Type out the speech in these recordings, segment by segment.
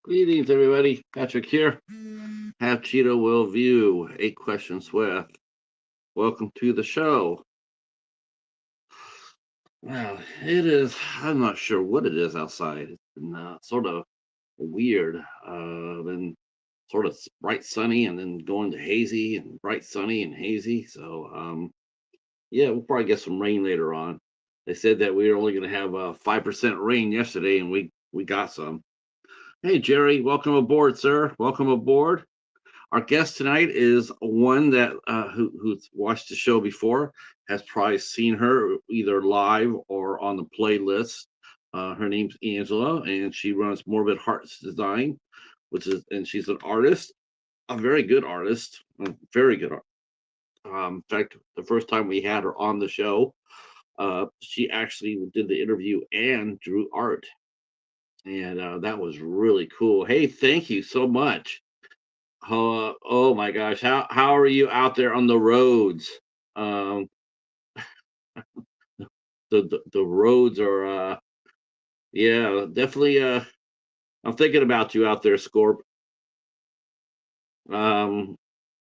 Greetings, everybody. Patrick here. Have Cheetah will view 8 questions with. Welcome to the show. Well, it is. I'm not sure what it is outside. It's been sort of weird. Been sort of bright sunny and then going to hazy and bright sunny and hazy. Yeah, we'll probably get some rain later on. They said that we were only going to have 5% rain yesterday, and we got some. Hey, Jerry, welcome aboard, sir. Welcome aboard. Our guest tonight is one that who's watched the show before, has probably seen her either live or on the playlist. Her name's Angela, and she runs Morbid Heart Design, and she's an artist, a very good artist, a very good. In fact, the first time we had her on the show, she actually did the interview and drew art, and that was really cool. Hey, thank you so much. Oh my gosh, how are you out there on the roads? Um, the roads are yeah, definitely I'm thinking about you out there, Scorp. Um,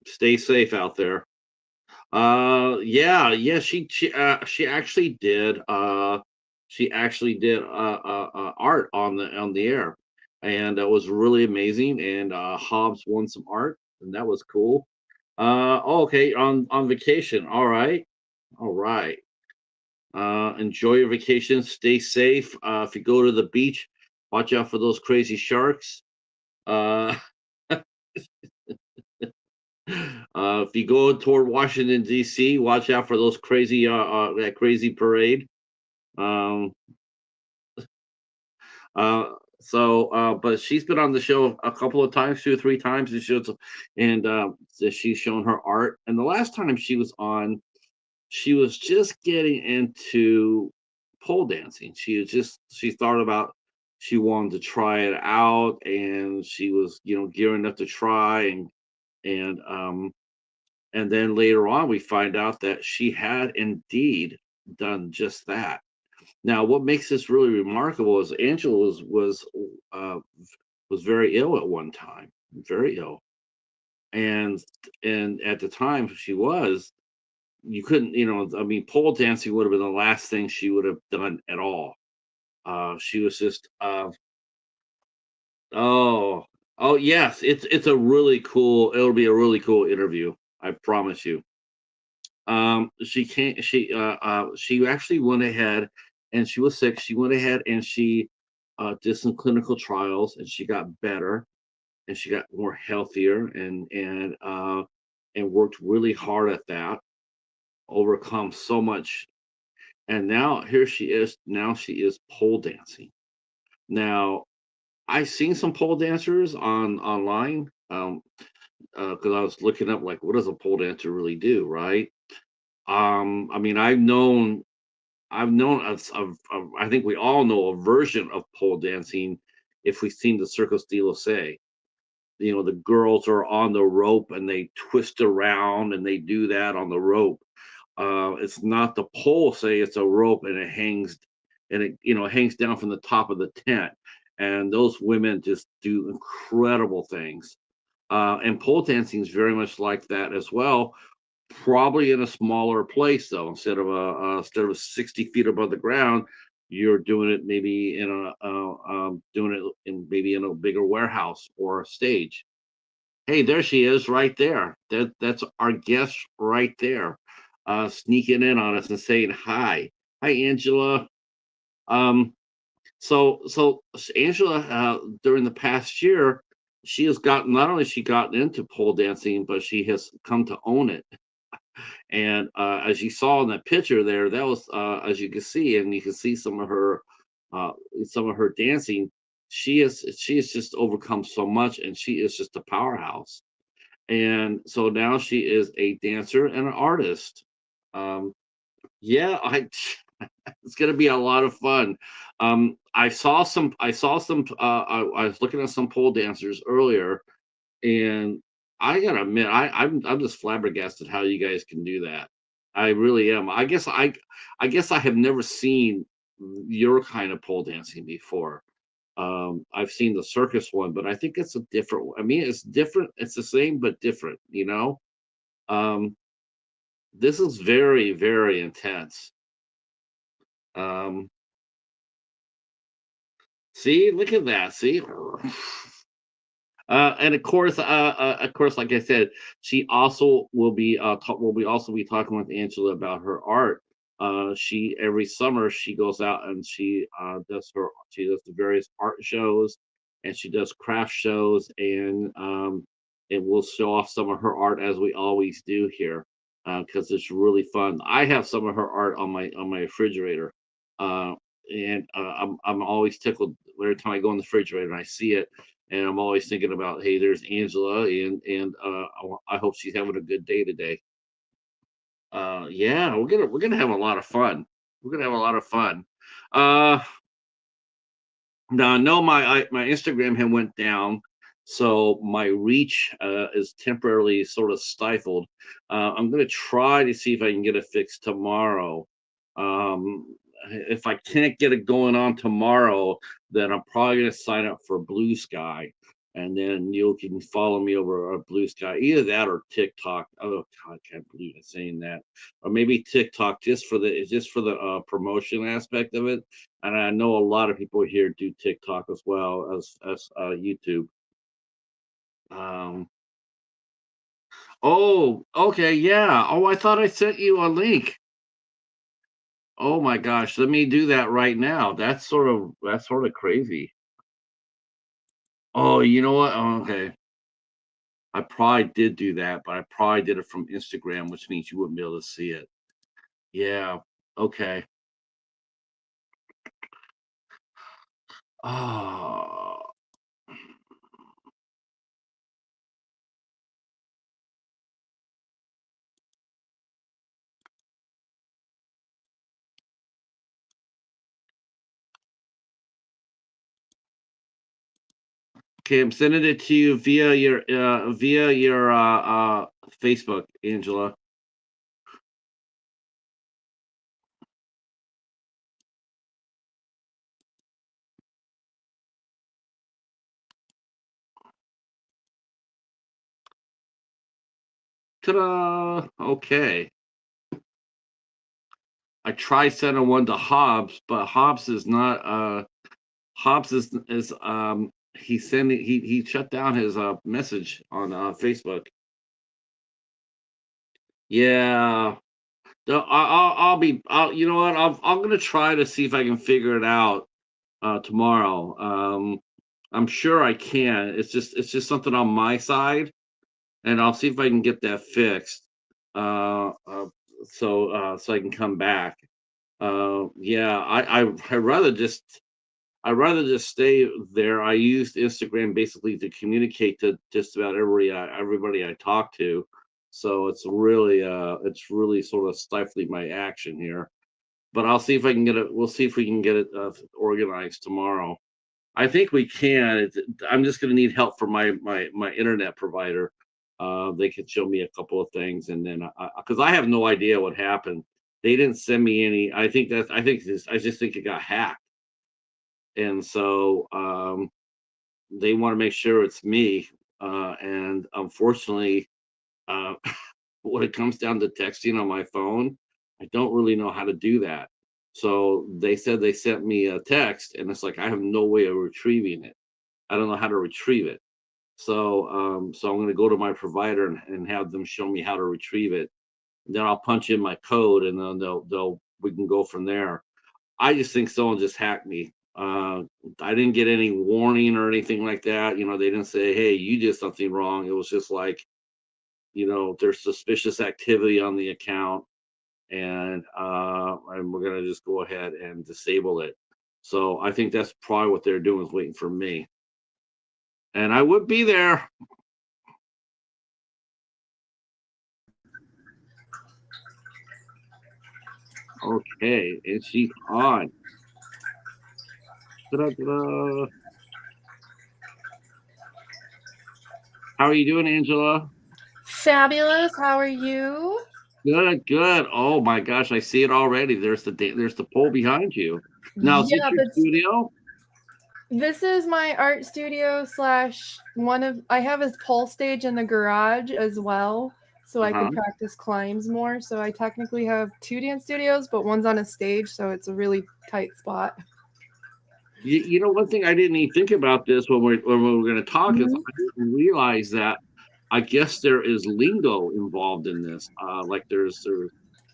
Stay safe out there. Yeah, she actually did art on the air, and that was really amazing. And Hobbs won some art, and that was cool. Oh, okay, on vacation. All right. Enjoy your vacation. Stay safe. If you go to the beach, watch out for those crazy sharks. Uh, if you go toward Washington D.C., watch out for those crazy that crazy parade. Um, but she's been on the show a couple of times, 2 or 3 times, and she's shown her art. And the last time she was on, she was just getting into pole dancing. She thought about she wanted to try it out, and she was gearing up to try, and and then later on we find out that she had indeed done just that. Now, what makes this really remarkable is Angela uh, was very ill at one time, very ill, and at the time she was, you couldn't, I mean, pole dancing would have been the last thing she would have done at all. She was just, oh, oh yes, it's a really cool. It'll be a really cool interview. I promise you. She can't. She actually went ahead, and she was sick. She went ahead and she did some clinical trials, and she got better, and she got more healthier, and worked really hard at that, overcome so much, and now here she is. Now she is pole dancing. Now I've seen some pole dancers online, because I was looking up like what does a pole dancer really do, right? I mean, I've known I think we all know a version of pole dancing if we've seen the Circus de Loce. The girls are on the rope and they twist around and they do that on the rope. It's not the pole, say it's a rope and it hangs, and it hangs down from the top of the tent. And those women just do incredible things. And pole dancing is very much like that as well, probably in a smaller place though. Instead of 60 feet above the ground, you're doing it maybe doing it in maybe in a bigger warehouse or a stage. Hey, there she is, right there. That's our guest right there, sneaking in on us and saying hi. Hi, Angela. Um, Angela, during the past year, she has gotten not only she gotten into pole dancing, but she has come to own it. And as you saw in that picture there, that was as you can see, and you can see uh, some of her dancing. She has just overcome so much, and she is just a powerhouse. And so now she is a dancer and an artist. Um, yeah, I it's gonna be a lot of fun. I saw some. I was looking at some pole dancers earlier, and I gotta admit, I'm just flabbergasted how you guys can do that. I really am. I guess I have never seen your kind of pole dancing before. I've seen the circus one, but I think it's a different one. I mean, it's different. It's the same but different. Um, this is very, very intense. Um, See, look at that. See, and of course, like I said, she also will be also be talking with Angela about her art. She every summer she goes out and she does the various art shows, and she does craft shows, and we'll show off some of her art as we always do here, because it's really fun. I have some of her art on my refrigerator, uh, and I'm always tickled every time I go in the refrigerator and I see it, and I'm always thinking about, hey, there's Angela, and I hope she's having a good day today. Yeah, we're gonna have a lot of fun. We're gonna have a lot of fun. Uh, Now I know my Instagram had went down, so my reach is temporarily sort of stifled. I'm gonna try to see if I can get it fixed tomorrow. If I can't get it going on tomorrow, then I'm probably gonna sign up for Blue Sky, and then you can follow me over at Blue Sky. Either that or TikTok. Oh God, I can't believe I'm saying that. Or maybe TikTok just for the promotion aspect of it, and I know a lot of people here do TikTok as well as YouTube. Um, oh, okay, yeah. Oh, I thought I sent you a link. Oh my gosh, let me do that right now. That's sort of crazy. Oh, you know what? Oh, okay. I probably did do that, but I probably did it from Instagram, which means you wouldn't be able to see it. Yeah. Okay. Oh. Okay, I'm sending it to you via your Facebook, Angela. Ta-da! Okay. I tried sending one to Hobbs, but Hobbs is he shut down his message on Facebook. Yeah. No, you know what? I'm gonna try to see if I can figure it out tomorrow. I'm sure I can. It's just something on my side, and I'll see if I can get that fixed. Uh, uh, so I can come back. Yeah, I'd rather just stay there. I used Instagram basically to communicate to just about everybody I talk to. So it's really sort of stifling my action here. But I'll see if I can get it. We'll see if we can get it organized tomorrow. I think we can. I'm just going to need help from my internet provider. They could show me a couple of things, and then because I have no idea what happened. They didn't send me any. I just think it got hacked, and so they want to make sure it's me. And unfortunately, uh, when it comes down to texting on my phone, I don't really know how to do that. So they said they sent me a text, and it's like I have no way of retrieving it. I don't know how to retrieve it. So I'm going to go to my provider and have them show me how to retrieve it. Then I'll punch in my code, and then they'll we can go from there. I just think someone just hacked me. I didn't get any warning or anything like that. They didn't say, "Hey, you did something wrong." It was just like, there's suspicious activity on the account, and we're gonna just go ahead and disable it. So I think that's probably what they're doing is waiting for me, and I would be there. Okay, and she's on. Ta-da-ta-da. How are you doing, Angela? Fabulous. How are you? Good, good. Oh my gosh, I see it already. There's the pole behind you. Now, is this Yeah, your that's studio? This is my art studio slash one of I have a pole stage in the garage as well, so I Uh-huh. can practice climbs more. So I technically have two dance studios, but one's on a stage, so it's a really tight spot. You know, one thing I didn't even think about this when we were going to talk is Mhm. I didn't realize that I guess there is lingo involved in this. Like there's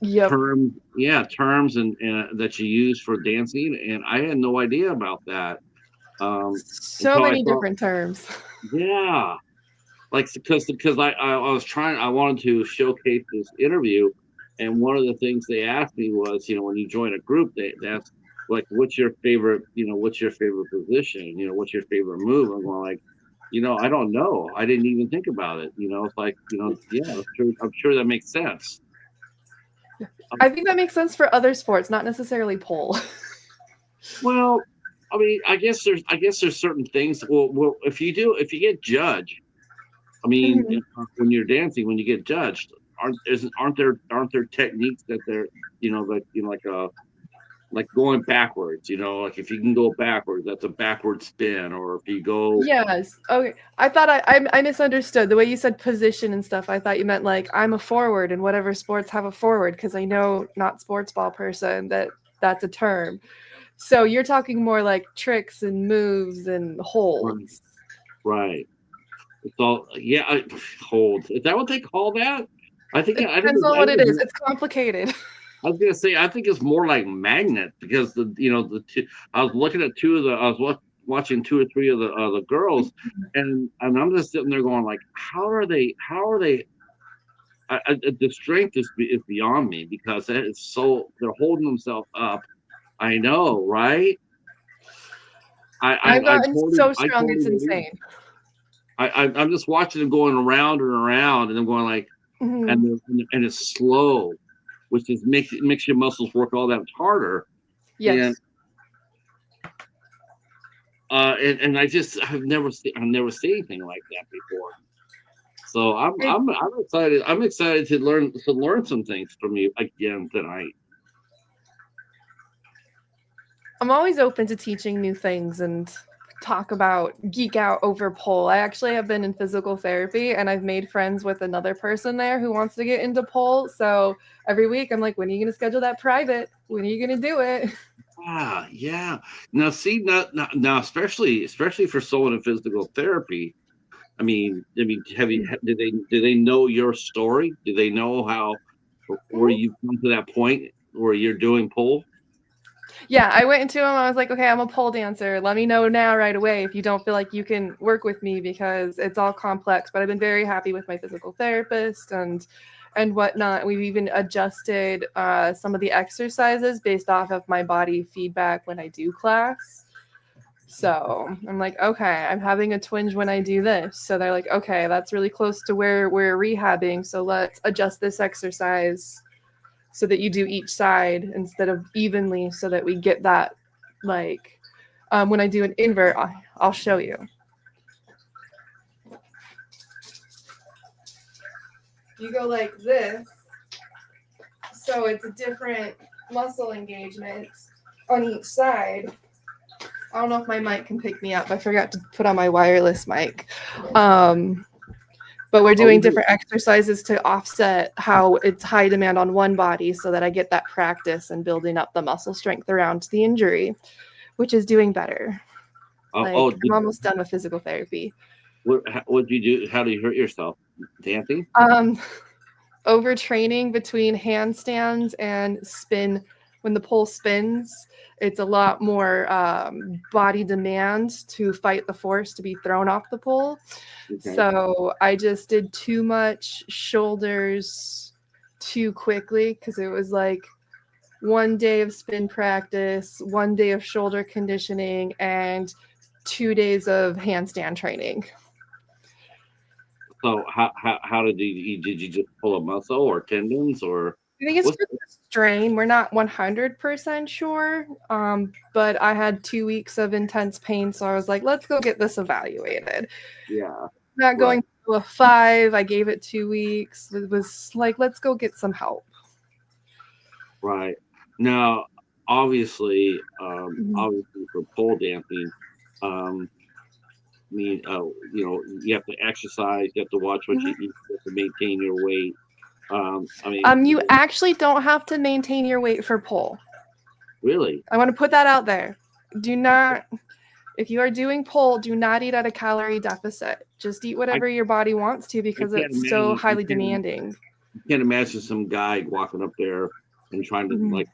Yep. terms and that you use for dancing, and I had no idea about that So until I many thought, different terms. yeah, like because I was trying, I wanted to showcase this interview, and one of the things they asked me was, when you join a group, they ask like, what's your favorite position, what's your favorite move? I'm going like, I don't know. I didn't even think about it. It's like, yeah, I'm sure that makes sense. Um, I think that makes sense for other sports, not necessarily pole. well, I mean, I guess there's certain things. Well, if you get judged, I mean, Mhm. when you're dancing, when you get judged, aren't there techniques that they're, like going backwards, like if you can go backwards, that's a backward spin, or if you go, Yes. Okay. I thought I misunderstood the way you said position and stuff. I thought you meant like I'm a forward in whatever sports have a forward because I know not sports ball person that that's a term. So you're talking more like tricks and moves and right, holds. right. It's all, yeah, hold. Is that what they call that? I think, It I think, depends it's, on I what think it is. it's, It's complicated. I was gonna say, I think it's more like magnet because I was looking at watching two or three of the girls, and I'm just sitting there going like, how are they? The strength is beyond me because they're holding themselves up. I know, right? I've gotten so I strong, totally it's believe. insane. I'm just watching them going around and around, and I'm going like, Mhm. and it's slow, which is makes your muscles work all that much harder. And Yes. I've never seen anything like that before. So I'm It, I'm I'm excited. I'm excited to learn some things from you again tonight. I'm always open to teaching new things and talk about geek out over pole. I actually have been in physical therapy and I've made friends with another person there who wants to get into pole. So every week I'm like, when are you going to schedule that private? When are you going to do it? Yeah. Now, see, now, especially for someone in physical therapy. I mean, do they know your story? Do they know how where Mhm. you come to that point where you're doing pole? Yeah, I went into him. I was like, okay, I'm a pole dancer. Let me know now right away if you don't feel like you can work with me because it's all complex. But I've been very happy with my physical therapist and whatnot. We've even adjusted some of the exercises based off of my body feedback when I do class. So I'm like, okay, I'm having a twinge when I do this. So they're like, okay, that's really close to where we're rehabbing. So let's adjust this exercise so that you do each side instead of evenly so that we get that like when I do an invert, I'll show you. You go like this, so it's a different muscle engagement on each side. I don't know if my mic can pick me up. I forgot to put on my wireless mic. Um, but we're Oh, doing different exercises to offset how it's high demand on one body so that I get that practice and building up the muscle strength around the injury, which is doing better. oh, Like oh, I'm almost done with physical therapy. what did you do? How do you hurt yourself? Dancing? Um, Overtraining between handstands and spin. When the pole spins, it's a lot more body demand to fight the force to be thrown off the pole. Okay. So I just did too much shoulders too quickly because it was like one day of spin practice, one day of shoulder conditioning, and 2 days of handstand training. So how did you just pull a muscle or tendons or I think it's what's just a strain. We're not 100% sure, but I had 2 weeks of intense pain, so I was like, let's go get this evaluated. yeah, Not right, going to a 5. I gave it 2 weeks. It was like, let's go get some help. right. Now, obviously, Mhm. obviously for pole dancing. Um, I mean, you have to exercise, you have to watch what you Mhm. eat, you have to maintain your weight. I mean, You actually don't have to maintain your weight for pole. really, I want to put that out there. Do not, if you are doing pole, do not eat at a calorie deficit. Just eat I, whatever your body wants to I because can't it's so imagine, highly demanding. can't imagine some guy walking up there and trying to Mhm.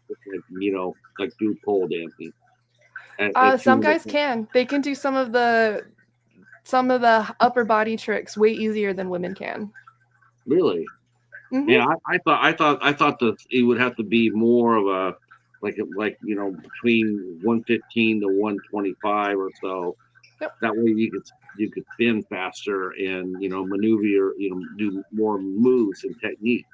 like do pole dancing at Some 200 guys can. They can do some of the upper body tricks way easier than women can. Really? Hmm. Yeah, I thought that it would have to be more of a between 115 to 125 or so. Yep. That way you could spin faster and maneuver do more moves and technique.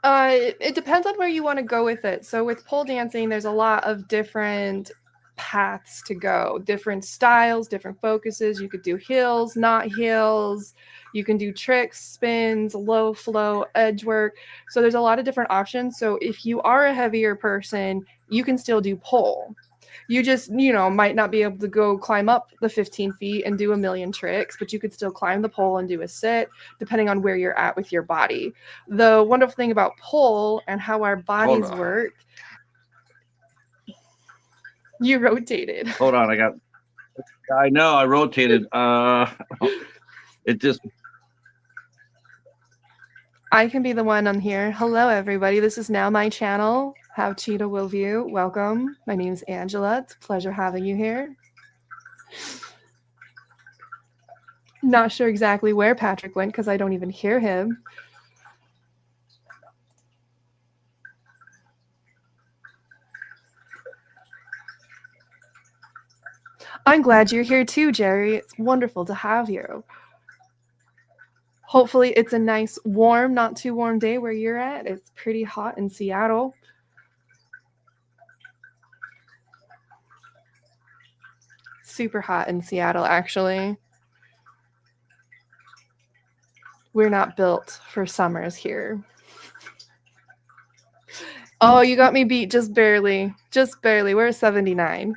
It depends on where you want to go with it. So with pole dancing, there's a lot of different paths to go, different styles, different focuses. You could do heels, not heels. You can do tricks, spins, low flow, edge work. So there's a lot of different options. So if you are a heavier person, you can still do pole. You just, might not be able to go climb up the 15 feet and do a million tricks, but you could still climb the pole and do a sit, depending on where you're at with your body. The wonderful thing about pole and how our Hold bodies on, work, you rotated. hold on. I know I rotated. It just I can be the one on here. Hello, everybody. This is now my channel, How Cheetah Will View. Welcome. My name is Angela. It's a pleasure having you here. Not sure exactly where Patrick went because I don't even hear him. I'm glad you're here too, Jerry. It's wonderful to have you. Hopefully, it's a nice, warm, not too warm day where you're at. It's pretty hot in Seattle. Super hot in Seattle, actually. We're not built for summers here. Oh, you got me beat just barely. Just barely. We're 79.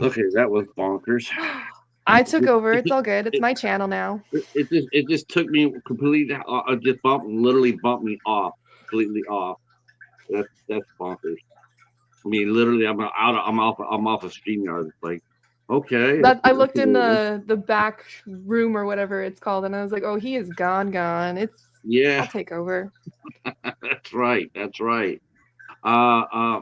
okay. That was bonkers. I took It, over. it, It's all good. It's it, my channel now. it just took me completely. Just literally bumped me off completely off. That's bonkers. I mean, literally, I'm off of StreamYard. It's like, okay, That I that's looked in weird. the back room or whatever it's called, and I was like, oh, he is gone. I'll Yeah, take over. that's right. That's right. Uh, uh,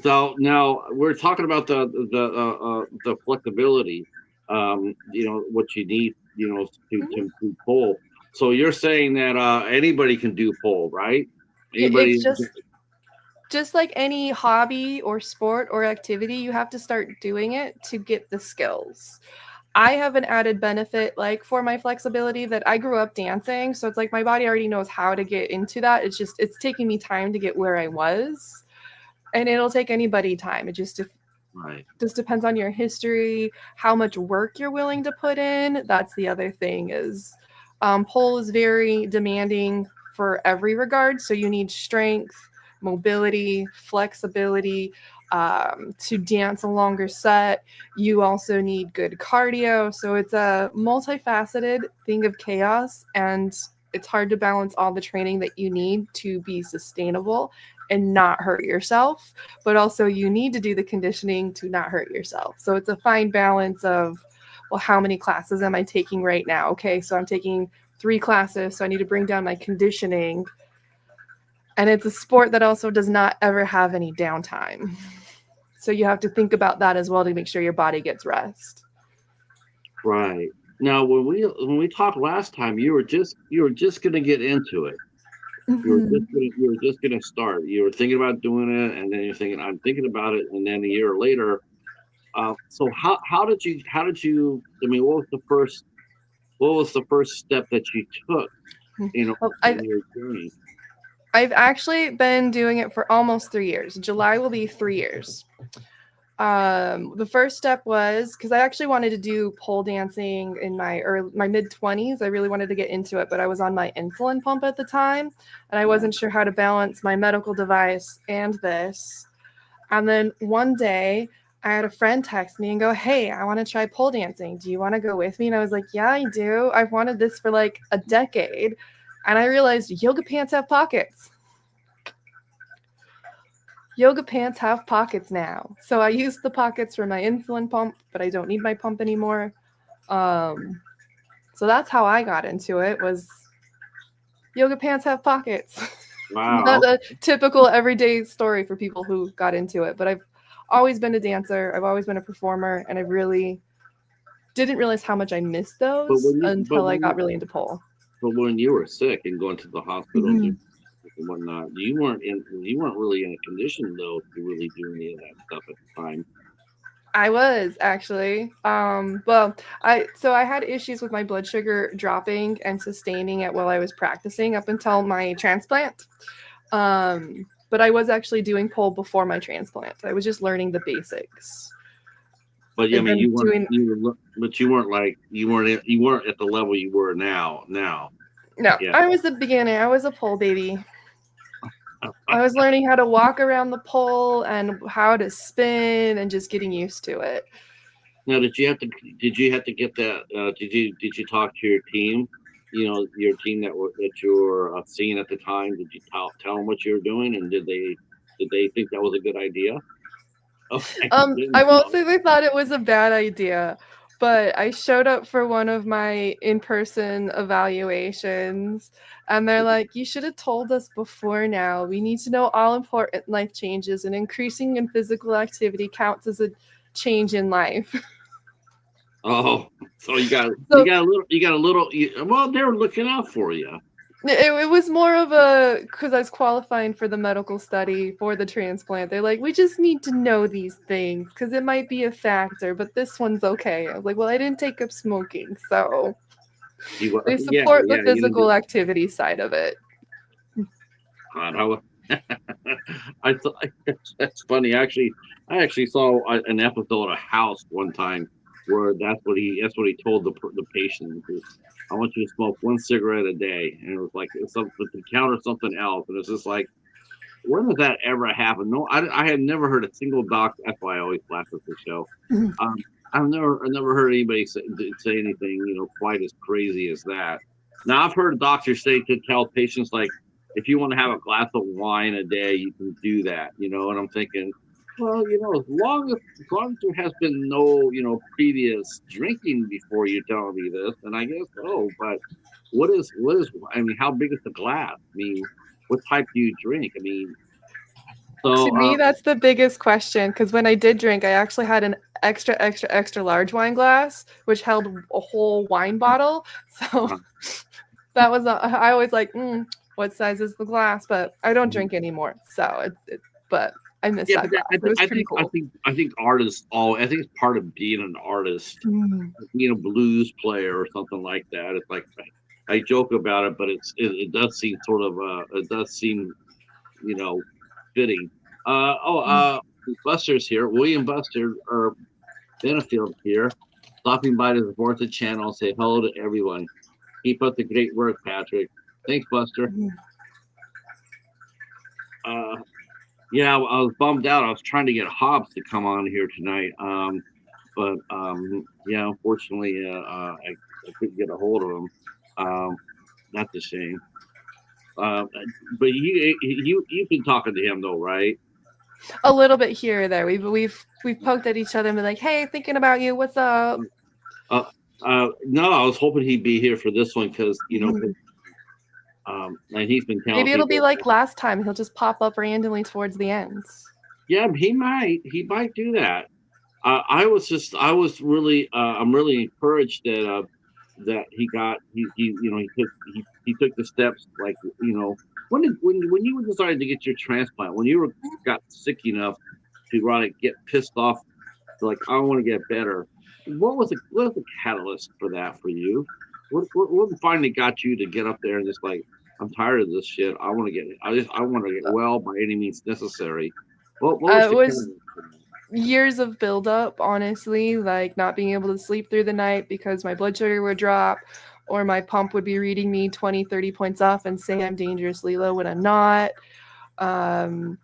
so now we're talking about the flexibility. What you need, to pull. So you're saying that anybody can do pull, right? It's Anybody? just like any hobby or sport or activity, you have to start doing it to get the skills. I have an added benefit, like for my flexibility, that I grew up dancing. So it's like my body already knows how to get into that. It's taking me time to get where I was. And it'll take anybody time. Right. Just depends on your history, how much work you're willing to put in. That's the other thing is pole is very demanding for every regard. So you need strength, mobility, flexibility to dance a longer set. You also need good cardio. So it's a multifaceted thing of chaos, and it's hard to balance all the training that you need to be sustainable and not hurt yourself, but also you need to do the conditioning to not hurt yourself. So it's a fine balance of, well, how many classes am I taking right now? Okay, so I'm taking 3 classes, so I need to bring down my conditioning. And it's a sport that also does not ever have any downtime. So you have to think about that as well to make sure your body gets rest. Right. Now, when we talked last time, you were just gonna get into it. Mhm. You were just gonna start. You were thinking about doing it, and then you're thinking, "I'm thinking about it," and then a year later. So how did you? I mean, what was the first step that you took? Well, In your journey. I've actually been doing it for almost 3 years. July will be 3 years. The first step was because I actually wanted to do pole dancing in my mid 20s. I really wanted to get into it, but I was on my insulin pump at the time, and I Right. wasn't sure how to balance my medical device and this. And then one day I had a friend text me and go, "Hey, I want to try pole dancing. Do you want to go with me?" And I was like, "Yeah, I do. I've wanted this for like a decade." And I realized yoga pants have pockets. Yoga pants have pockets now. So I use the pockets for my insulin pump, but I don't need my pump anymore. Um, so that's how I got into it, was yoga pants have pockets. Not Wow. a typical everyday story for people who got into it, but I've always been a dancer. I've always been a performer, and I really didn't realize how much I missed But those when you, until I got really into pole. but when you were sick and going to the hospital and Mhm. whatnot, you weren't really in a condition though to really do any of that stuff at the time. I was actually. Well, I had issues with my blood sugar dropping and sustaining it while I was practicing up until my transplant. But I was actually doing pole before my transplant. I was just learning the basics. But yeah, I I've mean, been doing but you weren't like you weren't at the level you were now. Now, no. yeah. I was the beginner. I was a pole baby. I was learning how to walk around the pole and how to spin and just getting used to it. Now, did you have to get that? Did you talk to your team? You know, your team that you were seeing at the time. Did you tell them what you were doing, and did they think that was a good idea? Okay, I didn't won't know. say they thought it was a bad idea, but I showed up for one of my in-person evaluations, and they're like, "You should have told us before now. We need to know all important life changes, and increasing in physical activity counts as a change in life." Oh, so So you got a little. Well, they were looking out for you. it was more of a, because I was qualifying for the medical study for the transplant. They're like, "We just need to know these things because it might be a factor, but this one's okay." I was like, "Well, I didn't take up smoking, so." They Yeah, support the yeah. You didn't physical activity side of it. God, how I thought that's funny. I actually saw an episode of House one time where that's what he told the patient. He says, I want you to smoke one cigarette a day, and it was like it's something to counter something else, and it's just like when does that ever happen? No, I had never heard a single doctor. That's why I always laugh at the show. Um, I never heard anybody say anything quite as crazy as that. Now I've heard doctors say to tell patients like if you want to have a glass of wine a day, you can do that. And I'm thinking, well, as long as there has been no previous drinking before you tell me this, then I guess but I mean, how big is the glass? I mean, what type do you drink? I mean, To so me, that's the biggest question because when I did drink, I actually had an extra, extra, extra large wine glass, which held a whole wine bottle. So uh, that was, I always like, what size is the glass? But I don't mhm. drink anymore. So but I miss Yeah, that but glass. It was pretty cool. I think artists all I think it's part of being an artist, Mm. being a blues player or something like that. It's like I joke about it, but it does seem sort of it does seem you know fitting. Uh oh, uh Buster's here. William Buster or Benefield here, stopping by to support the channel. Say hello to everyone. Keep up the great work, Patrick. Thanks, Buster. Mhm. Uh, yeah, I was bummed out. I was trying to get Hobbs to come on here tonight. But yeah, unfortunately, I couldn't get a hold of him. Um, that's a shame. Uh, but you've been talking to him though, right? A little bit here or there. We've poked at each other and been like, "Hey, thinking about you. What's up?" Uh, no, I was hoping he'd be here for this one because Mhm. and he's been telling Maybe it'll be people. like last time. He'll just pop up randomly towards the ends. Yeah, he might do that. I was really I'm really encouraged that he took the steps like when you decided to get your transplant when got sick enough to really get pissed off like I want to get better. What was the catalyst for that for you? What finally got you to get up there and just like I'm tired of this shit. I want to get well by any means necessary. What was It the was catalyst for that? years of buildup, honestly, like not being able to sleep through the night because my blood sugar would drop or my pump would be reading me 20, 30 points off and say I'm dangerously low when I'm not. Um,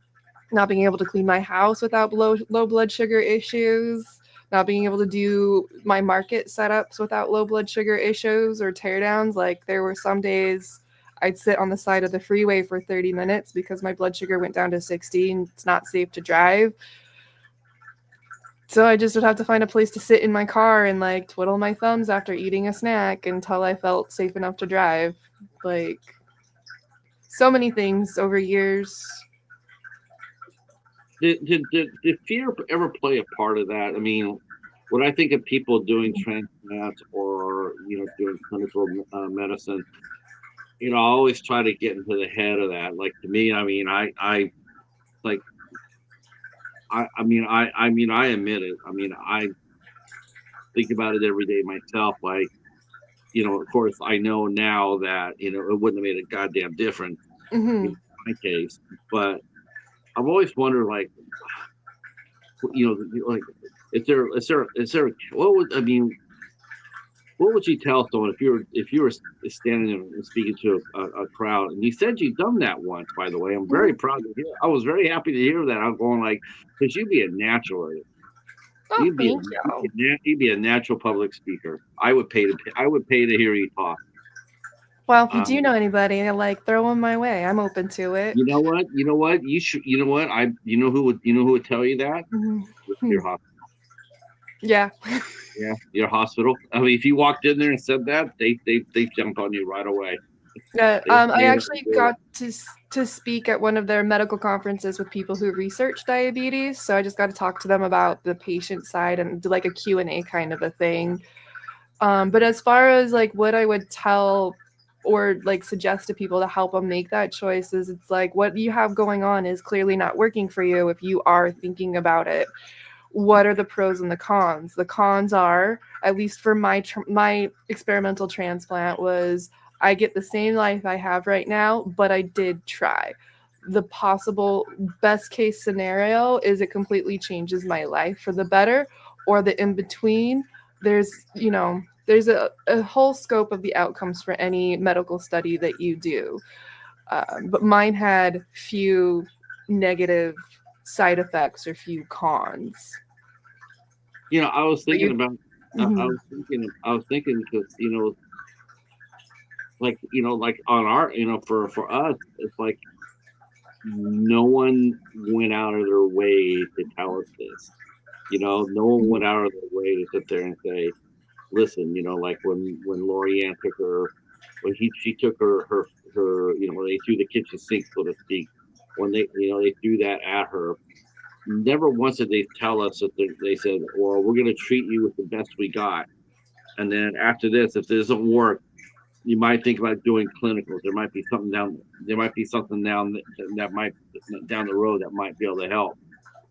not being able to clean my house without low blood sugar issues, not being able to do my market setups without low blood sugar issues or teardowns. Like there were some days I'd sit on the side of the freeway for 30 minutes because my blood sugar went down to 60 and it's not safe to drive. So I just would have to find a place to sit in my car and like twiddle my thumbs after eating a snack until I felt safe enough to drive. Like so many things over years. Did fear ever play a part of that? I mean, when I think of people doing transplants or doing clinical medicine, I always try to get into the head of that. Like to me, I mean, I like I admit it. I mean, I think about it every day myself. Like, of course, I know now that it wouldn't have made a goddamn difference Mm-hmm. in my case, but I've always wondered, like, like, is there what would I mean? What would you tell someone if you were standing there and speaking to a crowd? And you said you'd done that once, by the way. I'm very Mm-hmm. proud to hear. I was very happy to hear that. I'm going like, because you'd be a natural. Oh, thank you. You'd be a natural public speaker. I would pay to hear you talk. Well, if you do Um, know anybody, like throw them my way. I'm open to it. you know what? You know what? You should. You know what? You know who would tell you that? Mm-hmm. Your hospital. Yeah. Yeah, your hospital. I mean, if you walked in there and said that, they jump on you right away. Yeah, I They actually got to speak at one of their medical conferences with people who research diabetes. So I just got to talk to them about the patient side and do like a Q&A kind of a thing. But as far as like what I would tell or like suggest to people to help them make that choice is it's like what you have going on is clearly not working for you if you are thinking about it. What are the pros and the cons? The cons are, at least for my experimental transplant, was I get the same life I have right now, but I did try. The possible best case scenario is it completely changes my life for the better, or the in between. There's a whole scope of the outcomes for any medical study that you do. But mine had few negative side effects or few cons. I was Are thinking you? about. I Mhm. was thinking. I was thinking because like on our, for us, it's like no one went out of their way to tell us this. No one went out of their way to sit there and say, listen, like when Lorianne took her, when she took her, they threw the kitchen sink, so to speak. When they threw that at her, never once did they tell us that they said, well, we're going to treat you with the best we got. And then after this, if this doesn't work, you might think about doing clinicals. There might be something down. There might be something that might down the road that might be able to help.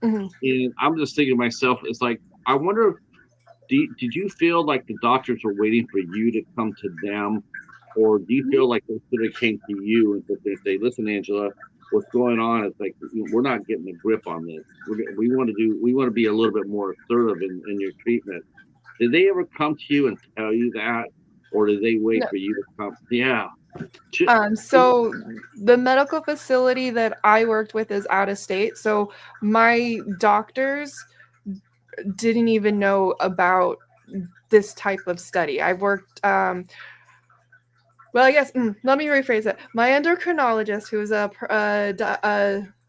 Mhm. And I'm just thinking to myself, it's like I wonder. Did you feel like the doctors were waiting for you to come to them, or do you feel like they should have came to you and said, they say, "Listen, Angela, what's going on? It's like we're not getting a grip on this. We want to be a little bit more assertive in your treatment." Did they ever come to you and tell you that, or did they wait No. for you to come? Yeah. Ch- So the medical facility that I worked with is out of state. So my doctors didn't even know about this type of study. I worked well, I guess let me rephrase it. My endocrinologist, who is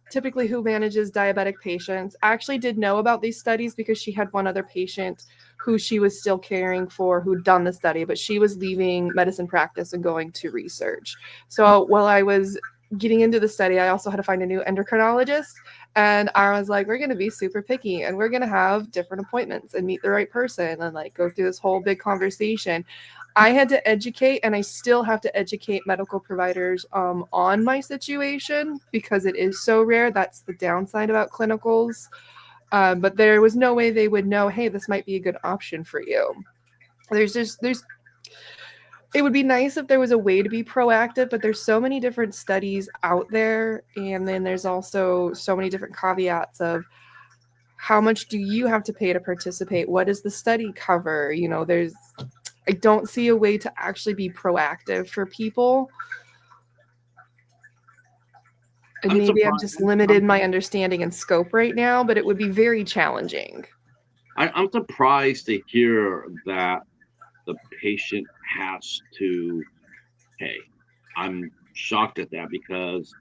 typically who manages diabetic patients, actually did know about these studies because she had one other patient who she was still caring for who'd done the study, but she was leaving medicine practice and going to research. So while I was getting into the study, I also had to find a new endocrinologist. And I was like, we're going to be super picky and we're going to have different appointments and meet the right person and like go through this whole big conversation. I had to educate, and I still have to educate medical providers on my situation because it is so rare. That's the downside about clinicals. But there was no way they would know, hey, this might be a good option for you. There's it would be nice if there was a way to be proactive, but there's so many different studies out there, and then there's also so many different caveats of how much do you have to pay to participate? What does the study cover? I don't see a way to actually be proactive for people. And I'm maybe I'm surprised. just limited my understanding and scope right now, but it would be very challenging. I'm surprised to hear that the patient has to pay. I'm shocked at that because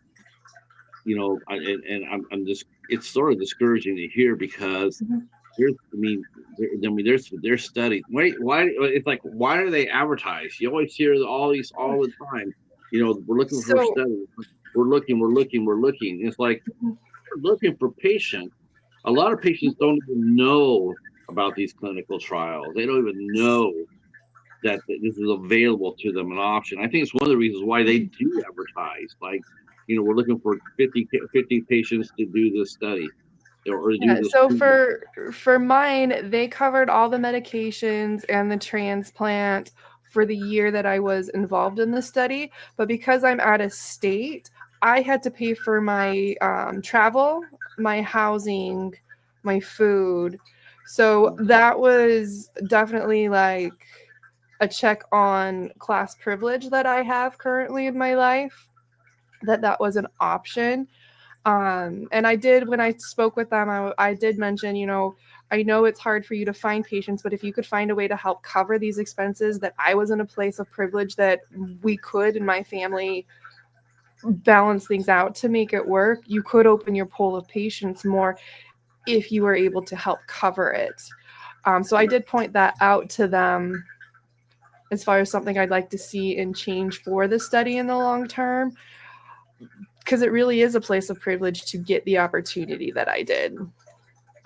I'm just it's sort of discouraging to hear because Mhm. there's studies. Wait, why? It's like why are they advertised? You always hear all these all the time. We're looking for So, studies. We're looking. It's like mhm. we're looking for patients. A lot of patients don't even know about these clinical trials. They don't even know that this is available to them, an option. I think it's one of the reasons why they do advertise. Like, we're looking for 50 patients to do this study or to do Yeah, this so treatment. for mine, they covered all the medications and the transplant for the year that I was involved in the study. But because I'm out of state, I had to pay for my travel, my housing, my food. So that was definitely like a check on class privilege that I have currently in my life, that was an option. And I did, when I spoke with them, I did mention, I know it's hard for you to find patients, but if you could find a way to help cover these expenses, that I was in a place of privilege that we could in my family balance things out to make it work, you could open your pool of patients more if you were able to help cover it. So I did point that out to them as far as something I'd like to see in change for the study in the long term, because it really is a place of privilege to get the opportunity that I did.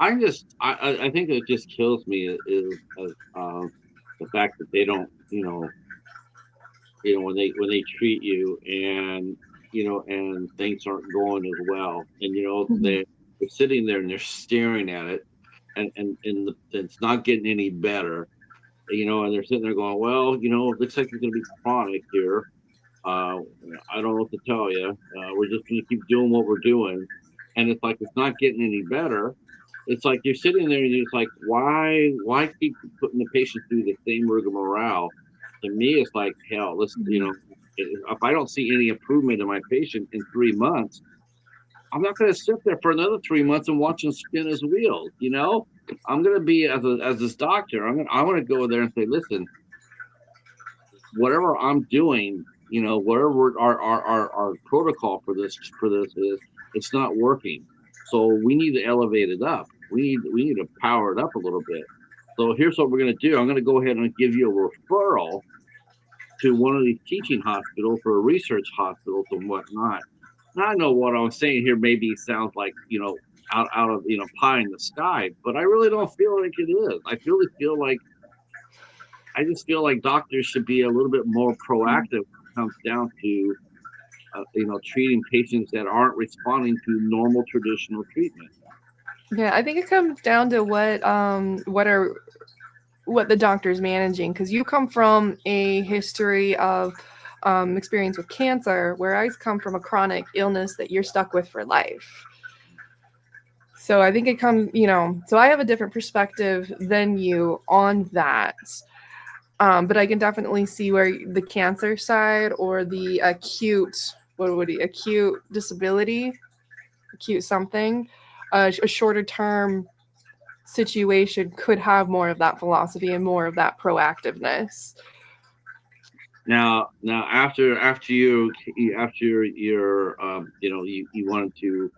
I think that just kills me is the fact that they don't, when they treat you and and things aren't going as well, and Mhm. they're sitting there and they're staring at it, and it's not getting any better, and they're sitting there going, well, it looks like it's going to be chronic here. Uh, I don't know what to tell you. We're just going to keep doing what we're doing, and it's like it's not getting any better. It's like you're sitting there and you're just like, why keep putting the patient through the same rigmarole? To me, it's like hell. If I don't see any improvement in my patient in 3 months, I'm not going to sit there for another 3 months and watch him spin his wheels. I'm going to be as this doctor. I want to go there and say, listen, whatever I'm doing, whatever our protocol for this is, it's not working. So we need to elevate it up. We need to power it up a little bit. So here's what we're going to do. I'm going to go ahead and give you a referral to one of these teaching hospitals or research hospitals and whatnot. Now, I know what I'm saying here maybe sounds like out of pie in the sky, but I really don't feel like it is. I just feel like doctors should be a little bit more proactive when it comes down to treating patients that aren't responding to normal traditional treatment. Yeah, I think it comes down to what the doctor's managing, because you come from a history of experience with cancer, where I come from a chronic illness that you're stuck with for life. So I think it comes, so I have a different perspective than you on that. But I can definitely see where the cancer side or the acute disability, acute something, a shorter term situation could have more of that philosophy and more of that proactiveness. Now after your you wanted to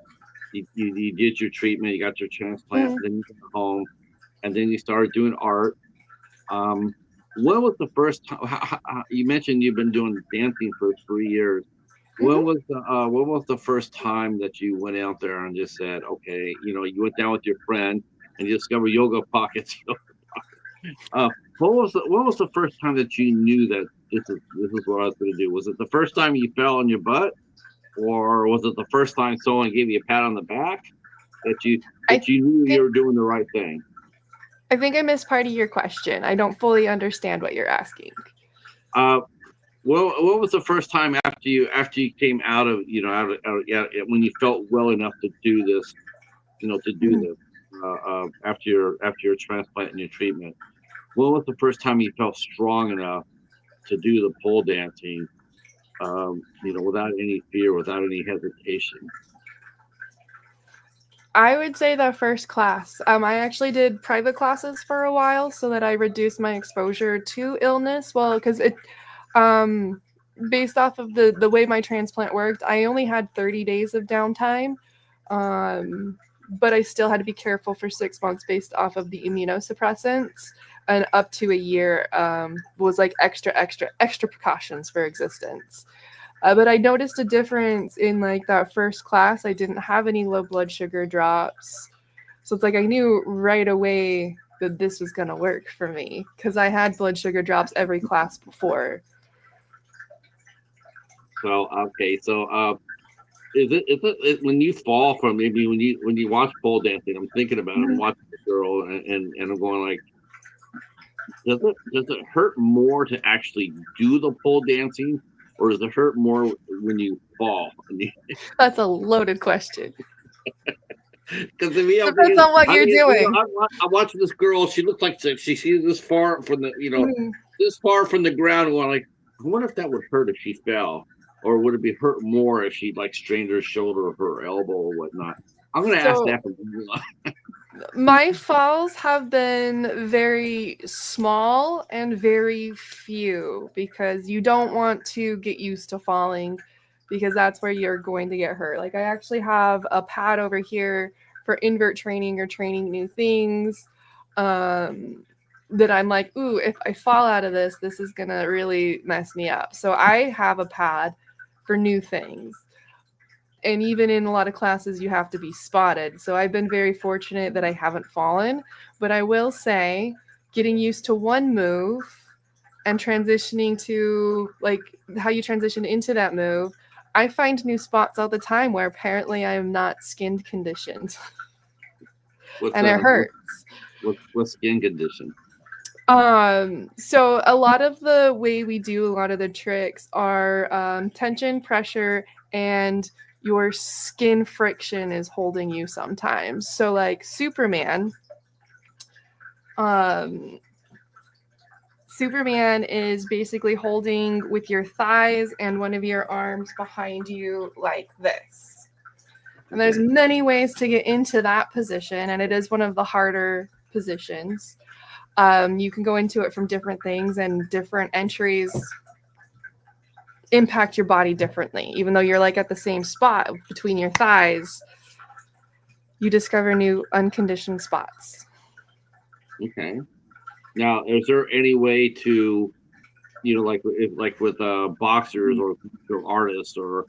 you did your treatment, you got your transplant, Mm, then you got home, and then you started doing art. Um, when was the first time you mentioned you've been doing dancing for 3 years? mhm. When was the first time that you went out there and just said, okay, you went down with your friend and you discovered yoga pockets? What was the first time that you knew that this is what I was going to do? Was it the first time you fell on your butt, or was it the first time someone gave you a pat on the back that you I that you knew you think were doing the right thing? I think I missed part of your question. I don't fully understand what you're asking. Uh, well, what was the first time after you came out of when you felt well enough to do this, to do Mhm. this after your transplant and your treatment? When was the first time you felt strong enough to do the pole dancing? without any fear, without any hesitation? I would say the first class. I actually did private classes for a while so that I reduced my exposure to illness. Well, because um, based off of the way my transplant worked, I only had 30 days of downtime, um, but I still had to be careful for 6 months based off of the immunosuppressants, and up to a year was like extra precautions for existence. But I noticed a difference in like that first class. I didn't have any low blood sugar drops. So it's like I knew right away that this was going to work for me because I had blood sugar drops every class before. So okay, so when you fall from maybe when you watch pole dancing, I'm thinking about it. I'm Mhm. watching the girl and I'm going like, does it hurt more to actually do the pole dancing, or does it hurt more when you fall? That's a loaded question. Because to me, Depends on what I you're mean, doing. I'm watching this girl. She looks like she's this far from Mhm. this far from the ground. And I'm like, I wonder if that would hurt if she fell, or would it be hurt more if she like strained her shoulder or her elbow or whatnot? I'm gonna ask So that from my falls have been very small and very few because you don't want to get used to falling because that's where you're going to get hurt. Like I actually have a pad over here for invert training or training new things. Um, that I'm like, ooh, if I fall out of this, this is gonna really mess me up. So I have a pad for new things, and even in a lot of classes you have to be spotted, so I've been very fortunate that I haven't fallen. But I will say getting used to one move and transitioning to like how you transition into that move, I find new spots all the time where apparently I am not skin conditioned what's and it hurts. what skin condition. So a lot of the way we do a lot of the tricks are tension, pressure, and your skin friction is holding you sometimes. So like um, Superman is basically holding with your thighs and one of your arms behind you like this. And there's Okay, many ways to get into that position, and it is one of the harder positions. You can go into it from different things, and different entries impact your body differently. Even though you're like at the same spot between your thighs, you discover new unconditioned spots. okay. Now, is there any way to like with boxers or artists or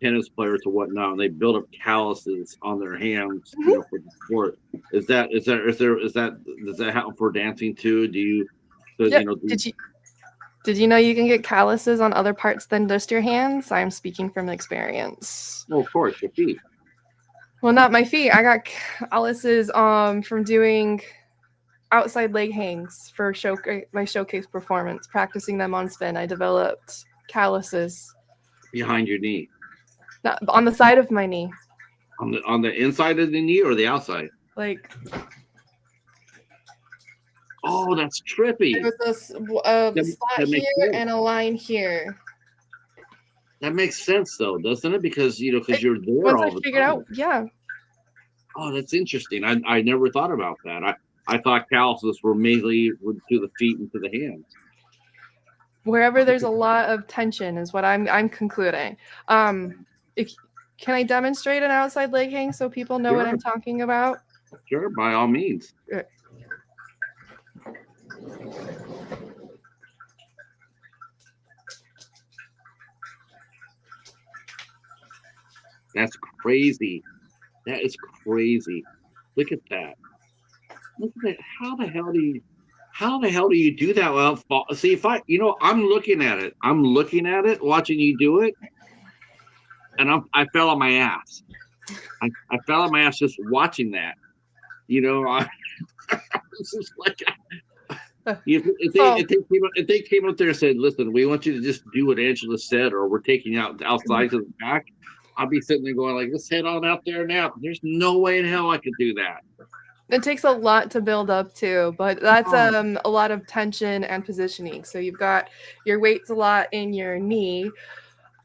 tennis players or whatnot, and they build up calluses on their hands, for the sport. Is that does that happen for dancing too? Do you, because Yep. Did you know you can get calluses on other parts than just your hands? I'm speaking from experience. well, of course, your feet. Well, not my feet. I got calluses from doing outside leg hangs for my showcase performance. Practicing them on spin, I developed calluses. Behind your knee, Not on the side of my knee. on the inside of the knee or the outside. Like Oh, that's there trippy. was a That, spot that makes here sense. and a line here. That makes sense though, doesn't it? Because because you're there Once I all the figured time. out, yeah, Oh, that's interesting. I never thought about that. I thought calluses were mainly to the feet and to the hands. wherever there's a lot of tension is what I'm concluding. If can I demonstrate an outside leg hang so people know what Sure, I'm talking about? sure, by all means. Uh, That's crazy. That is crazy. Look at that. Look at that. How the hell do you do that without fall? See, if I'm looking at it. I'm looking at it, watching you do it, and I fell on my ass. I fell on my ass just watching that. I was just like, if they So if they came up if they came up there and said, "Listen, we want you to just do what Angela said, or we're taking you outside to the back," I'll be sitting there going like, "Let's head on out there now." There's no way in hell I could do that. It takes a lot to build up to, but that's Oh, a lot of tension and positioning. So you've got your weight's a lot in your knee.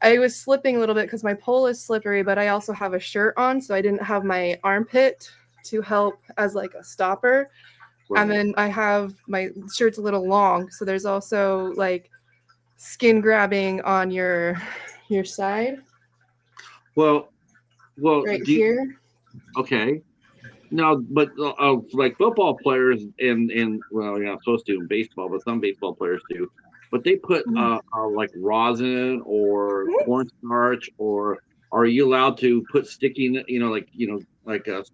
I was slipping a little bit because my pole is slippery, but I also have a shirt on, so I didn't have my armpit to help as like a stopper. And right. then I have my shirt's a little long, so there's also like skin grabbing on your side Well, well, right do you, here. okay. No, but like football players and well, you're not supposed to in baseball, but some baseball players do. But they put Mhm. like rosin or cornstarch, or are you allowed to put sticky, like a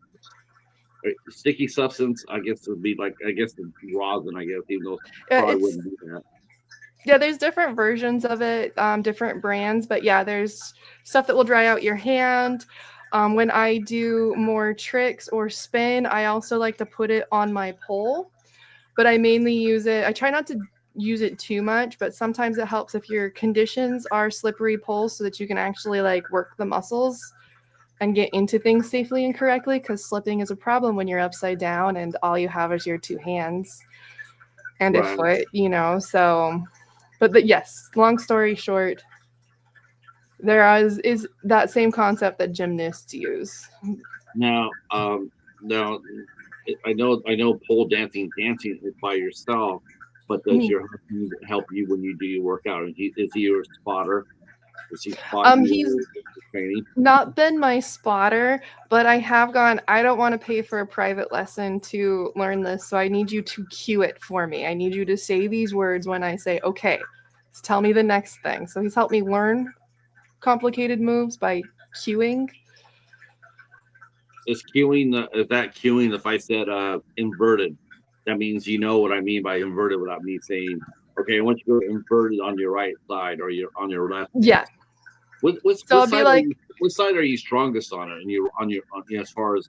sticky substance? I guess it would be like I guess the rosin. I guess even though Yeah, probably it's wouldn't do that. yeah, there's different versions of it, different brands, but yeah, there's stuff that will dry out your hand. When I do more tricks or spin, I also like to put it on my pole, but I mainly use it. I try not to use it too much, but sometimes it helps if your conditions are slippery poles so that you can actually like work the muscles and get into things safely and correctly because slipping is a problem when you're upside down and all you have is your two hands and a Right foot, you know. So, but yes, long story short, is that same concept that gymnasts use. now, now I know pole dancing is by yourself, but does Mhm. your husband help you when you do your workout? And is he your spotter? Does he spot He's you in the training? not been my spotter, but I have gone. I don't want to pay for a private lesson to learn this, so I need you to cue it for me. I need you to say these words when I say, okay, tell me the next thing. So he's helped me learn complicated moves by cueing. Is that cueing if I said inverted? That means you know what I mean by inverted without me saying, okay, I want you to go inverted on your right side or your on your left hand. Yeah. So What it'd be side are like you strongest on it? And you as far as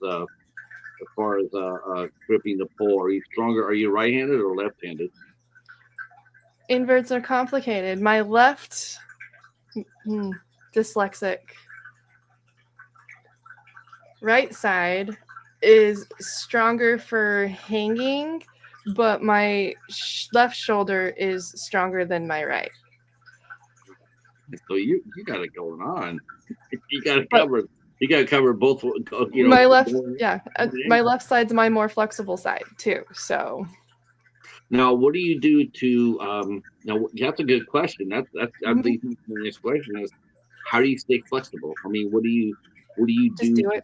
gripping the pole, are you stronger? Are you right-handed or left-handed? inverts are complicated. My left, hmm, dyslexic, right side is stronger for hanging, but my left shoulder is stronger than my right. So you got it going on. You got to But cover. You got to cover both. my left, More yeah, my angles. left side's my more flexible side too. So Now, what do you do to? Now, that's a good question. That mhm, leads me to the next question: is how do you stay flexible? I mean, what do you just do? do it.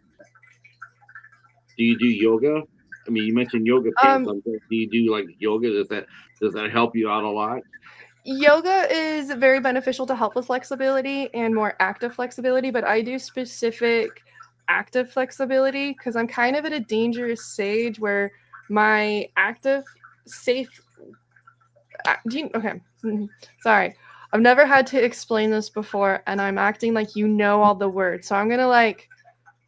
Do you do yoga? I mean, you mentioned yoga pants. Um, Do you do like yoga? Does that help you out a lot? Yoga is very beneficial to help with flexibility and more active flexibility, but I do specific active flexibility because I'm kind of at a dangerous stage where my active, safe. Okay, sorry. I've never had to explain this before, and I'm acting like you know all the words. So I'm gonna like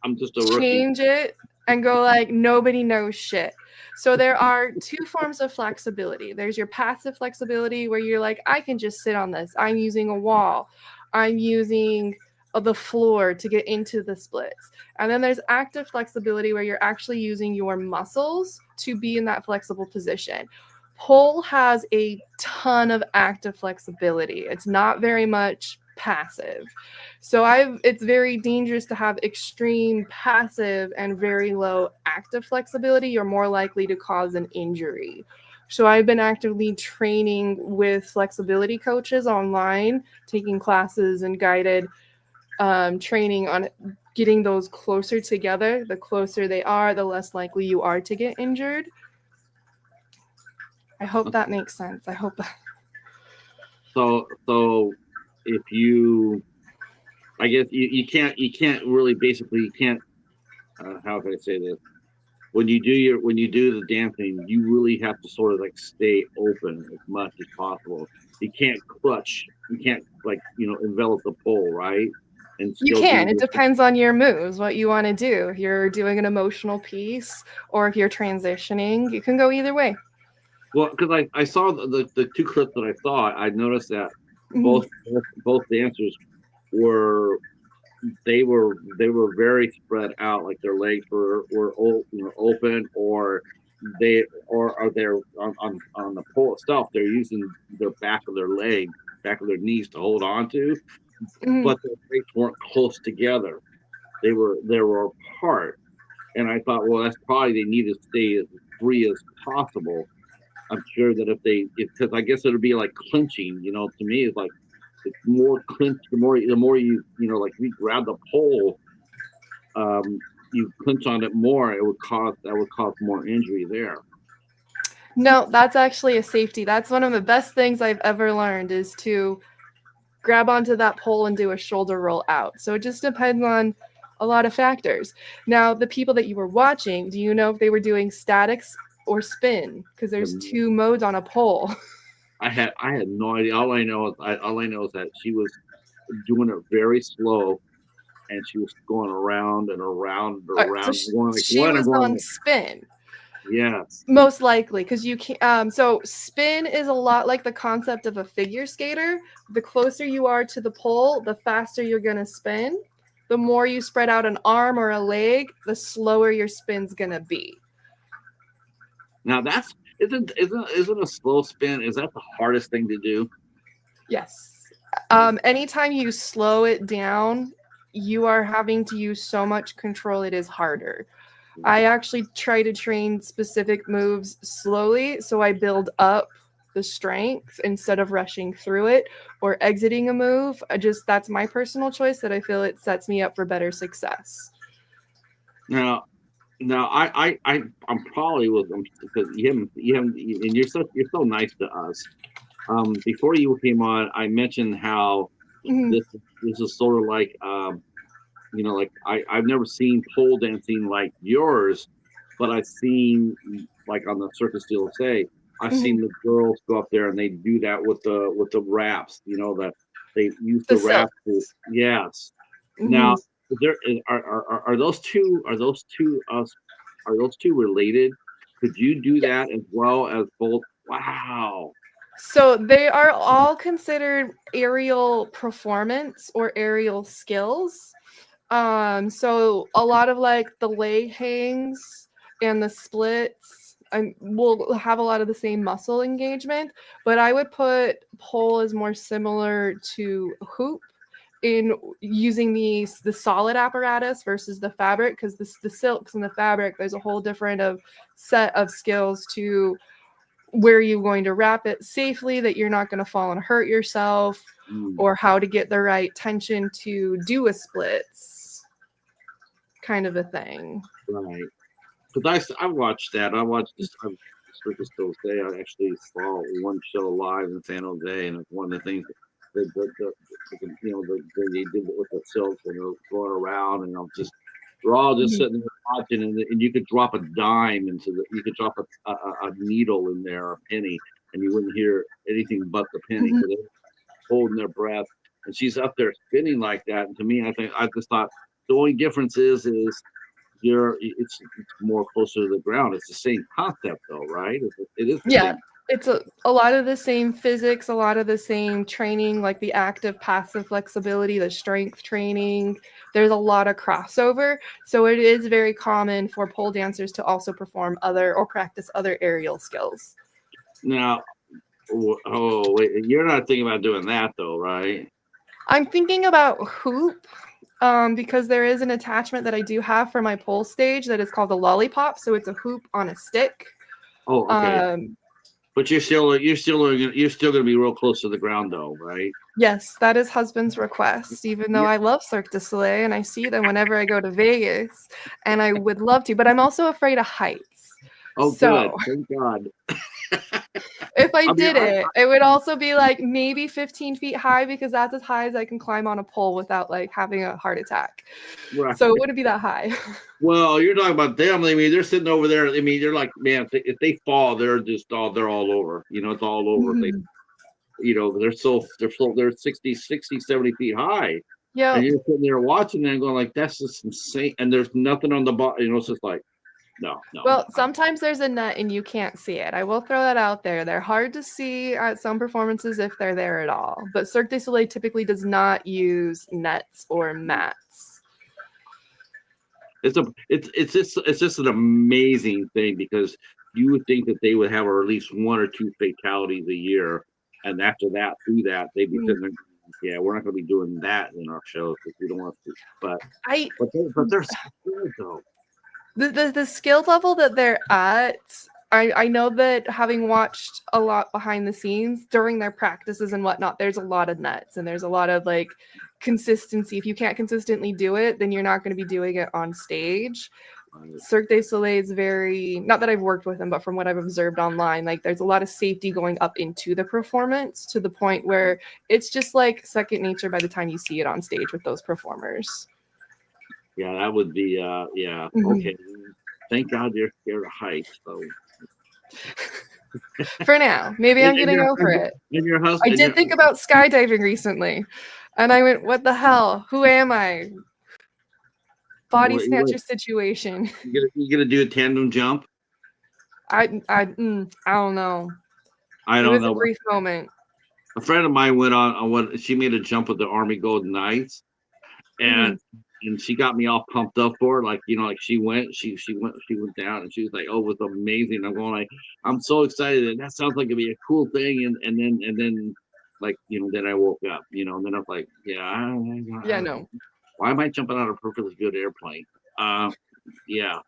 I'm just a rookie. change it and go like nobody knows shit. So there are two forms of flexibility. There's your passive flexibility where you're like, I can just sit on this. I'm using a wall. I'm using the floor to get into the splits. And then there's active flexibility where you're actually using your muscles to be in that flexible position. Pole has a ton of active flexibility. It's not very much passive. So I've it's very dangerous to have extreme passive and very low active flexibility. You're more likely to cause an injury. So I've been actively training with flexibility coaches online, taking classes and guided training on getting those closer together. The closer they are, the less likely you are to get injured. I hope that makes sense. I hope that. So if you, I guess you can't really basically you can't. How can I say this? When you do the dancing, you really have to sort of like stay open as much as possible. You can't clutch. You can't like envelop the pole, right? And You still do can. It this. depends on your moves, what you want to do. If you're doing an emotional piece or if you're transitioning, you can go either way. Well, because I saw the two clips that I saw, I noticed that Mhm. both dancers were they were very spread out, like their legs open, or they're on the pole itself. They're using their back of their leg, back of their knees to hold on to, Mhm. but their legs weren't close together. They were apart, and I thought, well, that's probably they need to stay as free as possible. I'm sure that because I guess it'd be like clinching, to me, it's like the more clinch, the more like if you grab the pole, you clinch on it more, that would cause more injury there. No, that's actually a safety. That's one of the best things I've ever learned is to grab onto that pole and do a shoulder roll out. So it just depends on a lot of factors. Now, the people that you were watching, do you know if they were doing statics or spin? Because there's Um, two modes on a pole. I had no idea. All I know is that she was doing it very slow, and she was going around and around and All right, so around, going like she what? I'm was going on like, spin. yes. Most likely, because you can't. So spin is a lot like the concept of a figure skater. The closer you are to the pole, the faster you're gonna spin. The more you spread out an arm or a leg, the slower your spin's gonna be. Now that's isn't a slow spin? Is that the hardest thing to do? Yes. Anytime you slow it down, you are having to use so much control. It is harder. I actually try to train specific moves slowly, so I build up the strength instead of rushing through it or exiting a move. That's my personal choice that I feel it sets me up for better success. Now, now I'm probably with them because you haven't, and you're so nice to us. Before you came on, I mentioned how Mhm. this is sort of like like I've never seen pole dancing like yours, but I've seen like on the Circus du Soleil, I've Mhm. seen the girls go up there and they do that with the wraps. That they use The the wrap to, silks. yes. Now, Mhm. are those two related? Could you do that Yes. as well as both? Wow. So they are all considered aerial performance or aerial skills. So a lot of like the leg hangs and the splits will have a lot of the same muscle engagement, but I would put pole as more similar to hoop in using the solid apparatus versus the fabric because the silks and the fabric there's a whole different of set of skills to where you're going to wrap it safely that you're not going to fall and hurt yourself Mm, or how to get the right tension to do a splits kind of a thing. right. Because I watched that. I watched this. Circus du Soleil. I actually saw one show live in San Jose, and it's one of the things that they did with the silks and they're going around, and we're all just Mhm. sitting there watching, and you could drop a dime you could drop a needle in there, a penny, and you wouldn't hear anything but the penny Mhm. because they're holding their breath, and she's up there spinning like that. And to me, I just thought the only difference is it's more closer to the ground. It's the same concept though, right? It is the Yeah, same. it's a lot of the same physics, a lot of the same training, like the active passive flexibility, the strength training. There's a lot of crossover. So it is very common for pole dancers to also perform other or practice other aerial skills. Now, oh wait, you're not thinking about doing that though, right? I'm thinking about hoop because there is an attachment that I do have for my pole stage that is called a lollipop. So it's a hoop on a stick. Oh, okay. Um, But you're still gonna be real close to the ground though, right? yes, that is husband's request, even though Yeah. I love Cirque du Soleil and I see them whenever I go to Vegas and I would love to, but I'm also afraid of heights. Oh, So good. Thank God. if I I mean, did it, it would also be like maybe 15 feet high because that's as high as I can climb on a pole without like having a heart attack. right. So it wouldn't be that high. Well, you're talking about them. I mean, they're sitting over there. I mean, you're like, man, if they fall, they're all over. It's all over. If they, Mhm. they're 60, 70 feet high, and Yep. you're sitting there watching them, going like, that's just insane. And there's nothing on the bottom. It's just like, no, no, no. Well, sometimes there's a nut and you can't see it. I will throw that out there. They're hard to see at some performances if they're there at all. But Cirque du Soleil typically does not use nets or mats. It's just an amazing thing because you would think that they would have at least one or two fatalities a year, and after that, through that, they'd be sitting there, yeah, we're not going to be doing that in our shows because we don't want to. I But they're so good though. the skill level that they're at, I know that having watched a lot behind the scenes during their practices and whatnot, there's a lot of nuts and there's a lot of like consistency. If you can't consistently do it, then you're not going to be doing it on stage. Cirque du Soleil is very, not that I've worked with them, but from what I've observed online, like there's a lot of safety going up into the performance to the point where it's just like second nature by the time you see it on stage with those performers. Yeah, that would be yeah. Okay. Thank God you're scared of heights, so for now. Maybe I'm getting over it. And your husband I did think about skydiving recently, and I went, what the hell? Who am I? Body snatcher situation. You gonna do a tandem jump? I don't know. I don't know. A brief moment. A friend of mine went on what she made a jump with the Army Golden Knights, and she got me all pumped up for it. Like, you know, like she went down and she was like, oh, it was amazing. I'm going like, I'm so excited, and that sounds like it'd be a cool thing. And then like, you know, then I woke up, you know, and then I was like, no. Why am I jumping out of a perfectly good airplane? Yeah.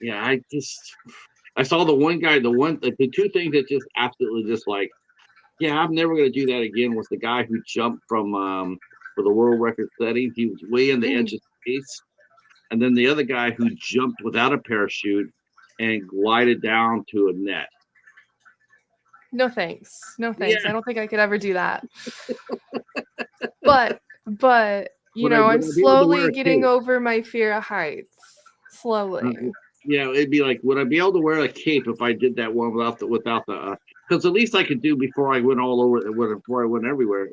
I saw the one guy, the two things that just absolutely just like, yeah, I'm never gonna do that again. Was the guy who jumped from for the world record setting? He was way in the edge of space, and then the other guy who jumped without a parachute and glided down to a net. No thanks. No thanks. Yeah. I don't think I could ever do that. but you know, I'm slowly getting over my fear of heights. Slowly. Yeah, it'd be like, would I be able to wear a cape if I did that one without the because at least I could do before I went all over before I went everywhere.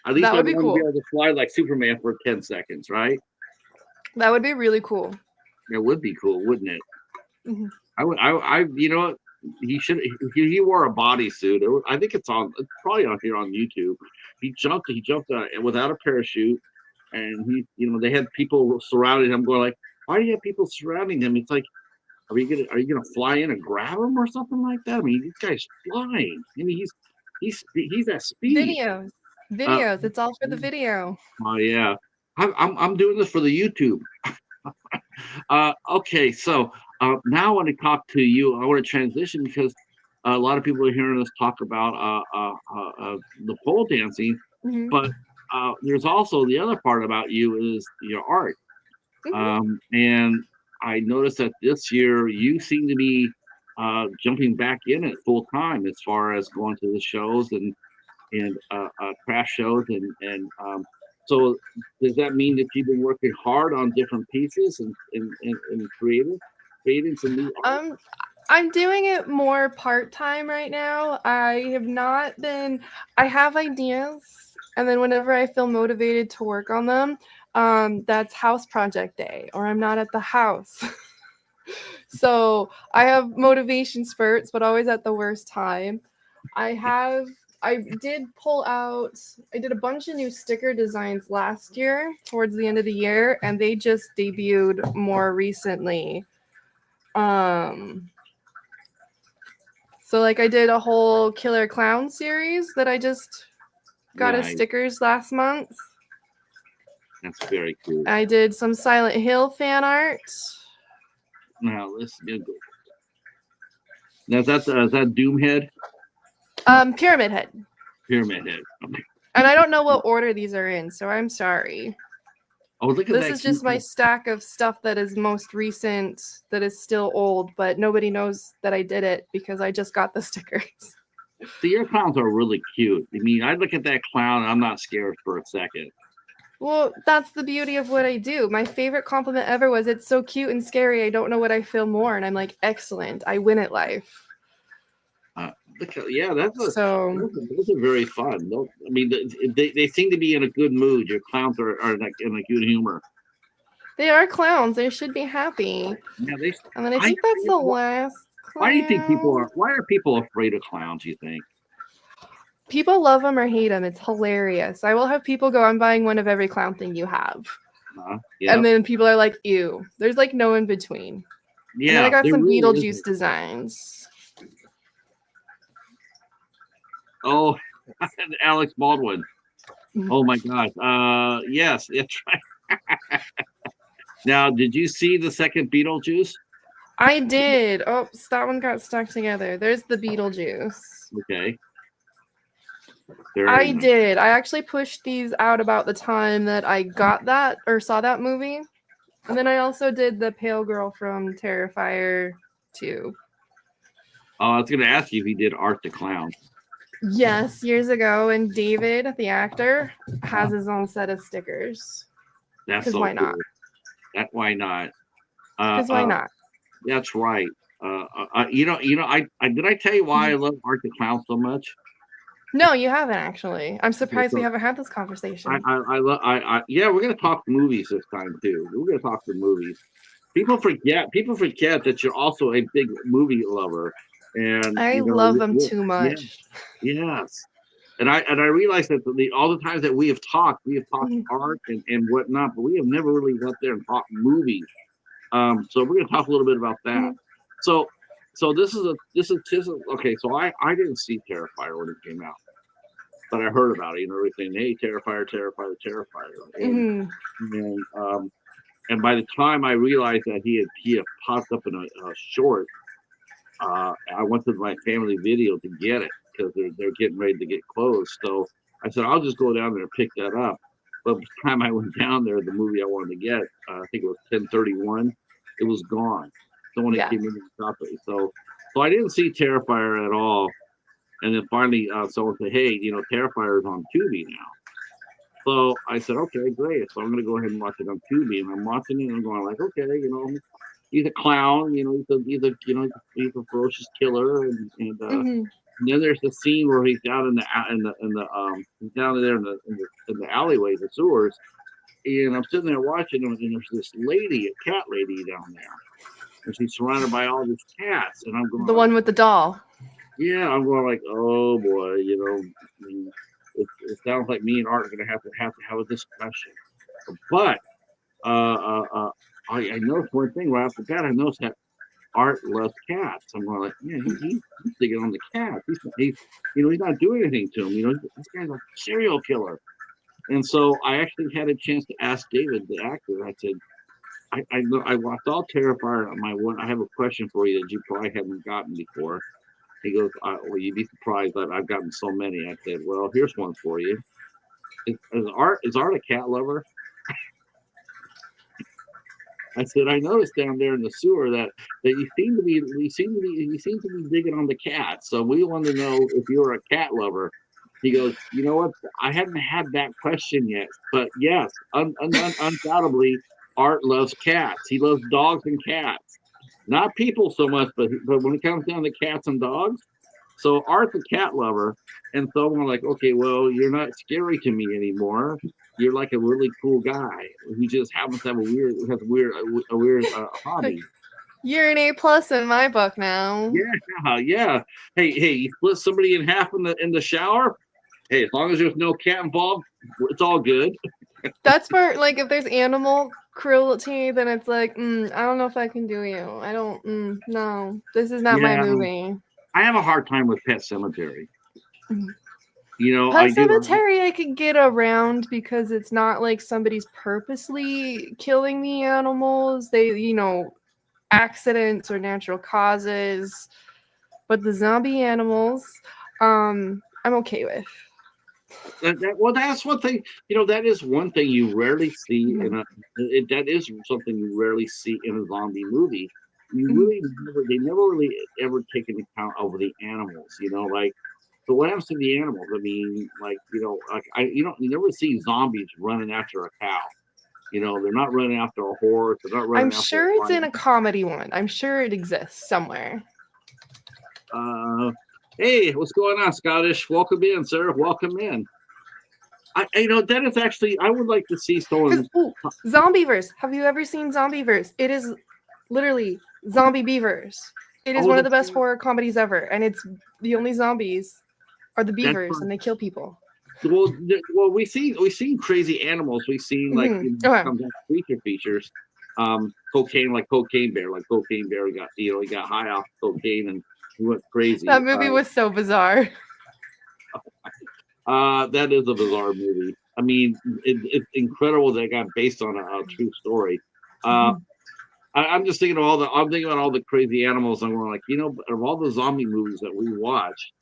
At least I would be able to fly like Superman for 10 seconds, right? That would be really cool. It would be cool, wouldn't it? I you know what? He wore a bodysuit. I think it's probably on here on YouTube. He jumped without a parachute, and they had people surrounding him going like, why do you have people surrounding him? It's like, are you gonna fly in and grab him or something like that? I mean, this guy's flying. I mean, he's at speed. Videos. It's all for the video. Oh yeah, I'm doing this for the YouTube. Okay, so now I want to talk to you. I want to transition because a lot of people are hearing us talk about the pole dancing, but there's also the other part about you is your art. And I noticed that this year you seem to be jumping back in it full time as far as going to the shows and craft shows and so does that mean that you've been working hard on different pieces and creating some new art? I'm doing it more part-time right now. I have ideas, and then whenever I feel motivated to work on them, that's house project day, or I'm not at the house. So I have motivation spurts, but always at the worst time. I did a bunch of new sticker designs last year towards the end of the year, and they just debuted more recently. So like I did a whole Killer Clown series that I just got as stickers last month. That's very cool. I did some Silent Hill fan art. Now let's go. Now is that Doomhead? Pyramid Head. Pyramid Head. Okay. And I don't know what order these are in, so I'm sorry. Oh, look at this is just my stack of stuff that is most recent, that is still old, but nobody knows that I did it because I just got the stickers. See, your clowns are really cute. I mean, I look at that clown and I'm not scared for a second. Well, that's the beauty of what I do. My favorite compliment ever was, it's so cute and scary, I don't know what I feel more. And I'm like, excellent, I win at life. Yeah, those are very fun. I mean, they seem to be in a good mood. Your clowns are like in a good humor. They are clowns. They should be happy. Yeah, they. And then I I. think that's the last Why do you think people are? clown. Why are people afraid of clowns? You think? People love them or hate them. It's hilarious. I will have people go, I'm buying one of every clown thing you have. And Yep. then people are like, ew. There's like no in between. And then I Yeah, got there some really Beetlejuice isn't. designs. Oh, Alex Baldwin. Oh my gosh. Yes, that's right. Now, did you see the second Beetlejuice? I did. Oops, that one got stuck together. There's the Beetlejuice. Okay, very I nice. did. I actually pushed these out about the time that I got that or saw that movie. And then I also did the Pale Girl from Terrifier 2. Oh, I was going to ask you if you did Art the Clown. Yes, years ago. And David, the actor, Uh, has his own set of stickers. that's Because so why not? cool. That why not? Uh, Because why uh, not? that's right. I did I tell you why I love Art the Clown so much? No, you haven't actually. I'm Okay, surprised we so haven't had this I conversation. I, I, lo- I yeah, we're gonna talk movies this time too. We're gonna talk the movies. People forget that you're also a big movie lover, and I love them yeah, too yeah, much. yes. And I realize that all the times that we have talked Mhm. art and whatnot, but we have never really went there and talked movies. So we're gonna talk a little bit about that. Mhm. So so this is okay. So I didn't see Terrifier when it came out, but I heard about it. Everything. Hey, Terrifier, Terrifier, Terrifier, Mhm. and um and by the time I realized that he had popped up in a short, I went to my family video to get it because they're getting ready to get closed. So I said I'll just go down there and pick that up. But by the time I went down there, the movie I wanted to get, I think it was 1031, it was gone. Someone had Yeah. came in and stopped it. So I didn't see Terrifier at all. And then finally, someone said, "Hey, Terrifier is on Tubi now." So I said, "Okay, great." So I'm going to go ahead and watch it on Tubi, and I'm watching it, and I'm going like, "Okay, he's a clown, he's a ferocious killer, Mhm. and then there's the scene where he's down in the he's down there in the alleyway, the sewers, and I'm sitting there watching him, and there's this lady, a cat lady down there, and she's surrounded by all these cats, and I'm going The like, one with the doll. yeah, I'm going like, oh boy, I mean, it sounds like me and Art are going to have a discussion, but I noticed one thing right off the bat. I noticed that Art loves cats. I'm going like, yeah, he's digging on the cats. He's not doing anything to him. This guy's a serial killer. And so I actually had a chance to ask David, the actor. I said, I watched all Terrifier on my one. I have a question for you that you probably haven't gotten before. He goes, well, you'd be surprised that I've gotten so many. I said, well, here's one for you. Is Art a cat lover? I said, I noticed down there in the sewer that you seem to be digging on the cat. So we want to know if you're a cat lover. He goes, you know what? I haven't had that question yet, but yes, undoubtedly, Art loves cats. He loves dogs and cats, not people so much, but when it comes down to cats and dogs, so Art's a cat lover, and so I'm like, okay, well, you're not scary to me anymore. You're like a really cool guy who just happens to have a weird hobby. You're an A+ in my book now. Yeah, yeah. Hey, you split somebody in half in the shower. Hey, as long as there's no cat involved, it's all good. That's for like if there's animal cruelty, then it's like, I don't know if I can do you. I don't. No, this is not my Yeah, movie. I have a hard time with Pet Cemetery. Mhm. I Pet do. Cemetery, I could get around because it's not like somebody's purposely killing the animals. They, accidents or natural causes. But the zombie animals, I'm okay with. Well, that's one thing. That is one thing you rarely see Mhm. that is something you rarely see in a zombie movie. Mhm. They never really ever take into account over the animals. Like, so what happens to the animals? I mean, like, you never see zombies running after a cow. They're not running after a horse. They're not I'm running after sure a it's in lion. a comedy one. I'm sure it exists somewhere. Uh, hey, what's going on, Scottish? Welcome in, sir. Welcome in. that is actually, I would like to see Because someone. oh, Zombieverse. Have you ever seen Zombieverse? It is literally zombie beavers. It is Oh, one of the best horror comedies ever, and it's the only zombies are the that's beavers, and they kill people. well, we seen crazy animals. We've seen like Okay, sometimes creature features, cocaine like Cocaine Bear. Like Cocaine Bear got he got high off cocaine and he went crazy. that movie was so bizarre. That is a bizarre movie. I mean, it's incredible that it got based on a true story. Uh, I'm just thinking of I'm thinking about all the crazy animals. I'm going like, of all the zombie movies that we watch,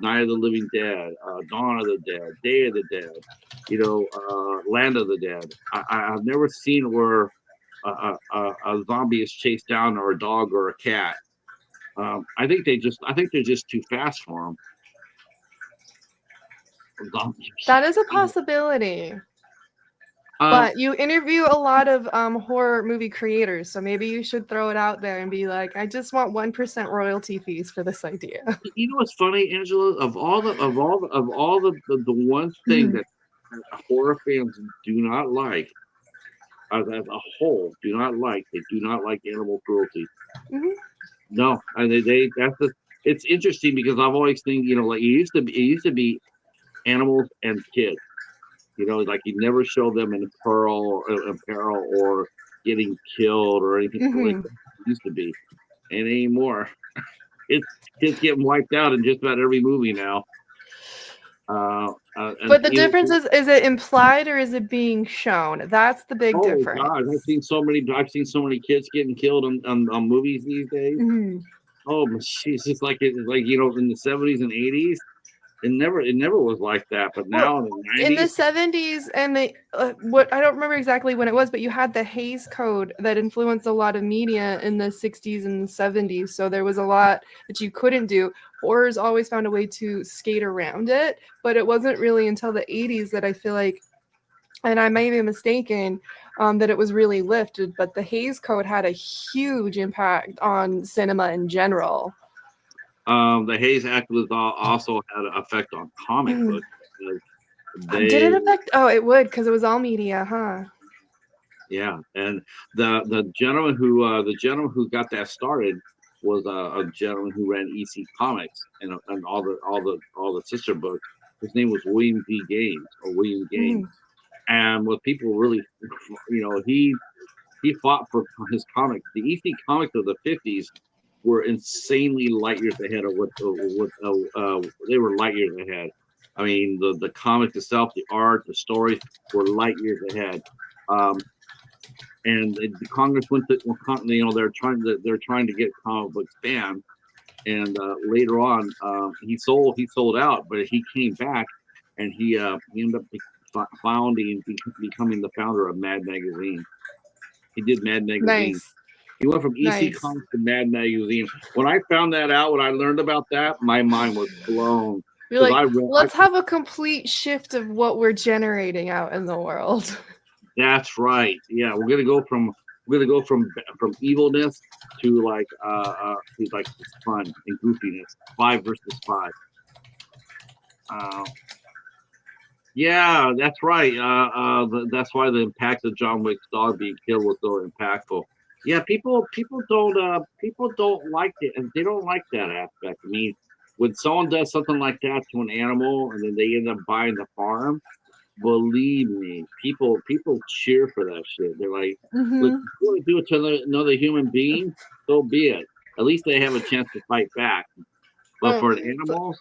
Night of the Living Dead, Dawn of the Dead, Day of the Dead, Land of the Dead. I've never seen where a zombie is chased down, or a dog or a cat. I think they're just too fast for them. Zombies. That is a possibility. Um, But you interview a lot of horror movie creators, so maybe you should throw it out there and be like, I just want 1% royalty fees for this idea. you know what's funny, Angela? Of all the one thing that horror fans do not like, as a whole, they do not like animal cruelty. Mhm. No, and they that's the. It's interesting because I've always think, like it used to be animals and kids. Like you never show them in peril or getting killed or anything like Mhm. that. It used to be, and anymore, it's kids getting wiped out in just about every movie now. And But the difference is it implied or is it being shown? That's the big oh difference. God, I've seen so many kids getting killed on movies these days. Mhm. Oh, jeez, it's like in the 70s and 80s, it never was like that. But Well, now in the in the 90s, 70s and the what I don't remember exactly when it was, but you had the Hays Code that influenced a lot of media in the 60s and 70s. So there was a lot that you couldn't do. Horrors always found a way to skate around it, but it wasn't really until the 80s that I feel like, and I may be mistaken, that it was really lifted. But the Hays Code had a huge impact on cinema in general. the Hayes Act was also had an effect on comic books because Did it they, affect? Oh, it would because it was all media, huh? yeah, and the gentleman who got that started was a gentleman who ran EC Comics and all the sister books. His name was William G. Gaines, or William Gaines. Mhm. And what people really, he fought for his comics. The EC comics of the 50s were insanely light years ahead of they were light years ahead. I mean, the comic itself, the art, the stories were light years ahead. Um, and the Congress went to, they're trying to get comic books banned. And later on, he sold out, but he came back, and he ended up becoming the founder of Mad Magazine. He did Mad Magazine. Nice. He went from EC Nice. Comics to Mad Magazine. When I found that out, when I learned about that, my mind was blown. You're Because like, I read, let's have a complete shift of what we're generating out in the world. that's right. Yeah, we're gonna go from evilness to like fun and goofiness. 5 versus 5. Uh, yeah, that's right. That's why the impact of John Wick's dog being killed was so impactful. Yeah, people don't like it, and they don't like that aspect. I mean, when someone does something like that to an animal, and then they end up buying the farm, believe me, people cheer for that shit. They're like, look, Hmm. if you want to do it to another human being, so be it. At least they have a chance to fight back. But for an So animal,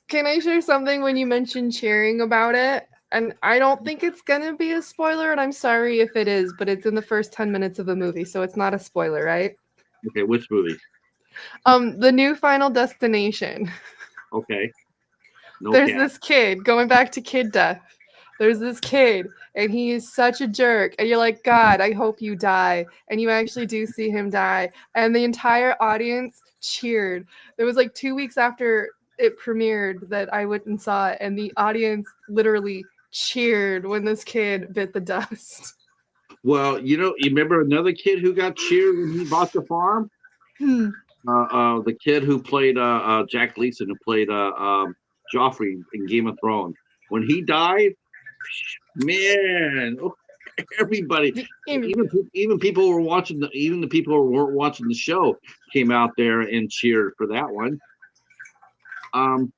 can I share something when you mentioned cheering about it? And I don't think it's gonna be a spoiler, and I'm sorry if it is, but it's in the first 10 minutes of the movie, so it's not a spoiler, right? okay, which movie? The new Final Destination. Okay, no There's cat. this kid going back to kid death. There's this kid, and he is such a jerk. And you're like, God, I hope you die. And you actually do see him die. And the entire audience cheered. It was like 2 weeks after it premiered that I went and saw it, and the audience literally cheered when this kid bit the dust. Well, you remember another kid who got cheered when he bought the farm? Hmm. The kid who played Jack Gleason, who played Joffrey in Game of Thrones. when he died, man, everybody, even people who were watching even the people who weren't watching the show came out there and cheered for that one. I'm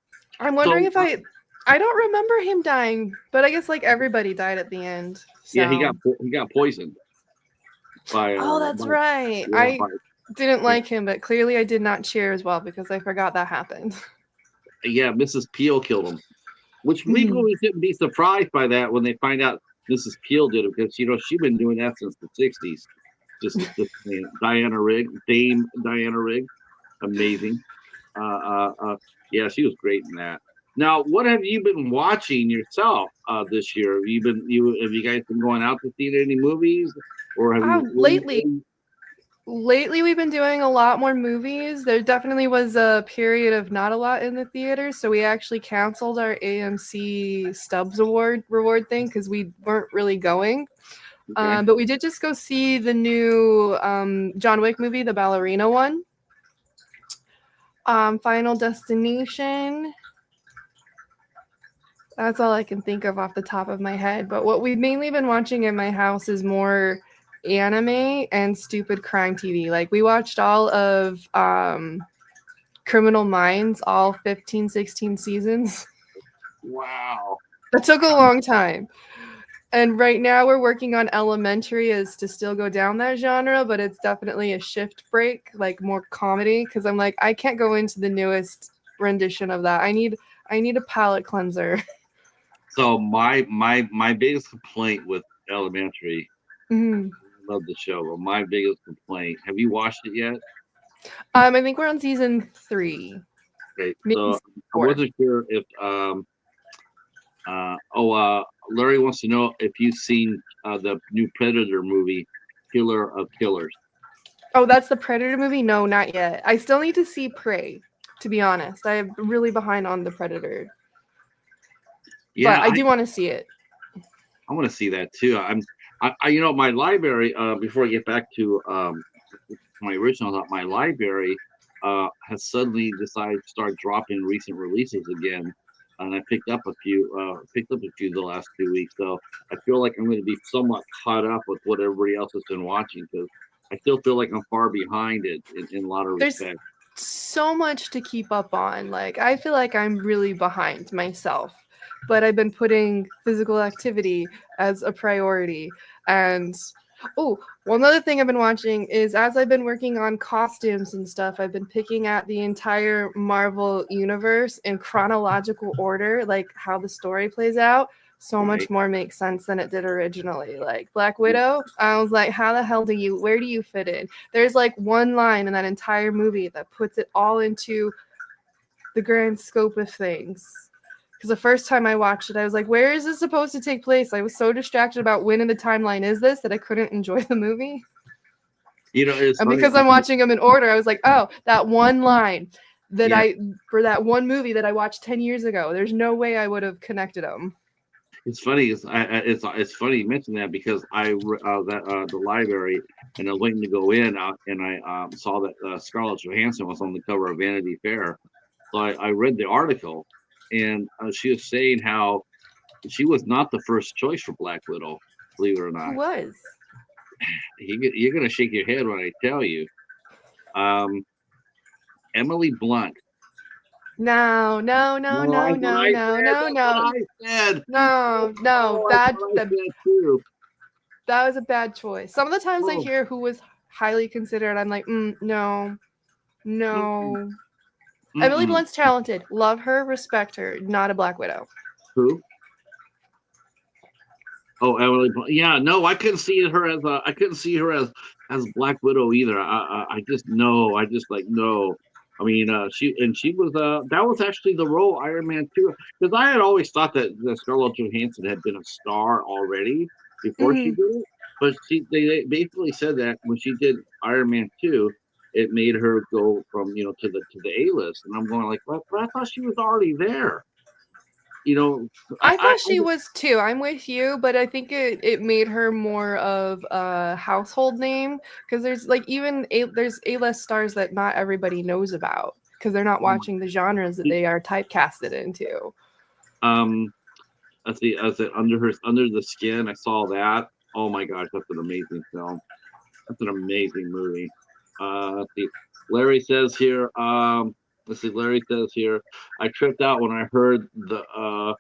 wondering So if I don't remember him dying, but I guess like everybody died at the end. yeah, So he got poisoned oh, that's by right. yeah I by didn't yeah like him, but clearly I did not cheer as well because I forgot that happened. yeah Mrs. Peel killed him, which we Mhm. really shouldn't be surprised by that when they find out Mrs. Peel did it because she's been doing that since the '60s. Just Diana Rigg, Dame Diana Rigg, amazing. Yeah, she was great in that. Now, what have you been watching yourself this year? Have you guys been going out to see any movies, or have you? Lately we've been doing a lot more movies. There definitely was a period of not a lot in the theaters, so we actually canceled our AMC Stubbs Award reward thing because we weren't really going. Okay. But we did just go see the new John Wick movie, the ballerina one. Final Destination. That's all I can think of off the top of my head. But what we've mainly been watching in my house is more anime and stupid crime TV. Like we watched all of Criminal Minds, all 15, 16 seasons. Wow. That took a long time. And right now we're working on Elementary as to still go down that genre, but it's definitely a shift break, like more comedy, because I'm like, I can't go into the newest rendition of that. I need a palate cleanser. So my biggest complaint with Elementary, Mhm. I love the show, but my biggest complaint. Have you watched it yet? I think we're on season 3, Okay, maybe so season I 4. wasn't sure if Larry wants to know if you've seen the new Predator movie, Killer of Killers. Oh, that's the Predator movie? No, not yet. I still need to see Prey, to be honest. I'm really behind on the Predator, but Yeah, I do want to see it. I want to see that too. My library. Before I get back to my original thought, my library has suddenly decided to start dropping recent releases again, and I picked up a few the last 2 weeks. So I feel like I'm going to be somewhat caught up with what everybody else has been watching because I still feel like I'm far behind it in a lot of There's respects. so much to keep up on. Like, I feel like I'm really behind myself, but I've been putting physical activity as a priority. And oh, one other thing I've been watching is as I've been working on costumes and stuff, I've been picking at the entire Marvel universe in chronological order, like how the story plays out. So much Right? more makes sense than it did originally. Like Black Widow, I was like, how the hell where do you fit in? There's like one line in that entire movie that puts it all into the grand scope of things. Because the first time I watched it, I was like, where is this supposed to take place? I was so distracted about when in the timeline is this that I couldn't enjoy the movie. It's And funny. because I'm watching them in order, I was like, oh, that one line Yeah, for that one movie that I watched 10 years ago, there's no way I would have connected them. it's funny. It's funny you mentioned that because the library and I was waiting to go in and I saw that Scarlett Johansson was on the cover of Vanity Fair. So I read the article, and she was saying how she was not the first choice for Black Widow. Believe it or Who not, was? you're gonna shake your head when I tell you. Um, Emily Blunt. No, no, no, No, no, that's what no, I no, said. no, That's what no, I said. no, no. Oh, that's what I said too. That was a bad choice. Some of the times I Oh, hear who was highly considered, I'm like, no, mm-mm, no. Emily mm-mm. Blunt's talented. Love her, respect her. Not a Black Widow. Who? Oh, Emily. Yeah, no, I couldn't see her as Black Widow either. I just no. I just like no. I mean, she was that was actually the role Iron Man 2 because I had always thought that Scarlett Johansson had been a star already before she Hmm. did it, but they basically said that when she did Iron Man 2, it made her go from to the A list, and I'm going like, but I thought she was already there. You know, I thought she was too. I'm with you, but I think it made her more of a household name because there's like there's A-list stars that not everybody knows about because they're not watching the genres that they are typecasted into. um I see under the skin. I saw that. Oh my gosh, that's an amazing film. That's an amazing movie. Let's see. Larry says here. Let's see. Larry says here. I tripped out when I heard the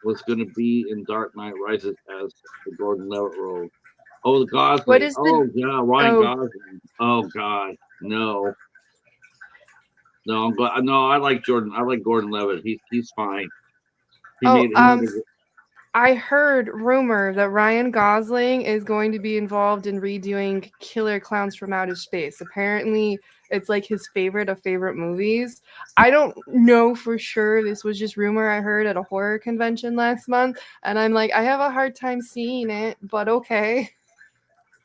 was going to be in Dark Knight Rises as the Gordon Levitt role. Oh, the What Gosling. is the Oh yeah, Ryan oh Gosling. Oh God, no, no. I'm glad. No, I like Jordan. I like Gordon Levitt. He's fine. He oh made he made a good. I heard rumor that Ryan Gosling is going to be involved in redoing Killer Clowns from Outer Space. Apparently, it's like his favorite of favorite movies. I don't know for sure. This was just rumor I heard at a horror convention last month, and I'm like, I have a hard time seeing it, but okay.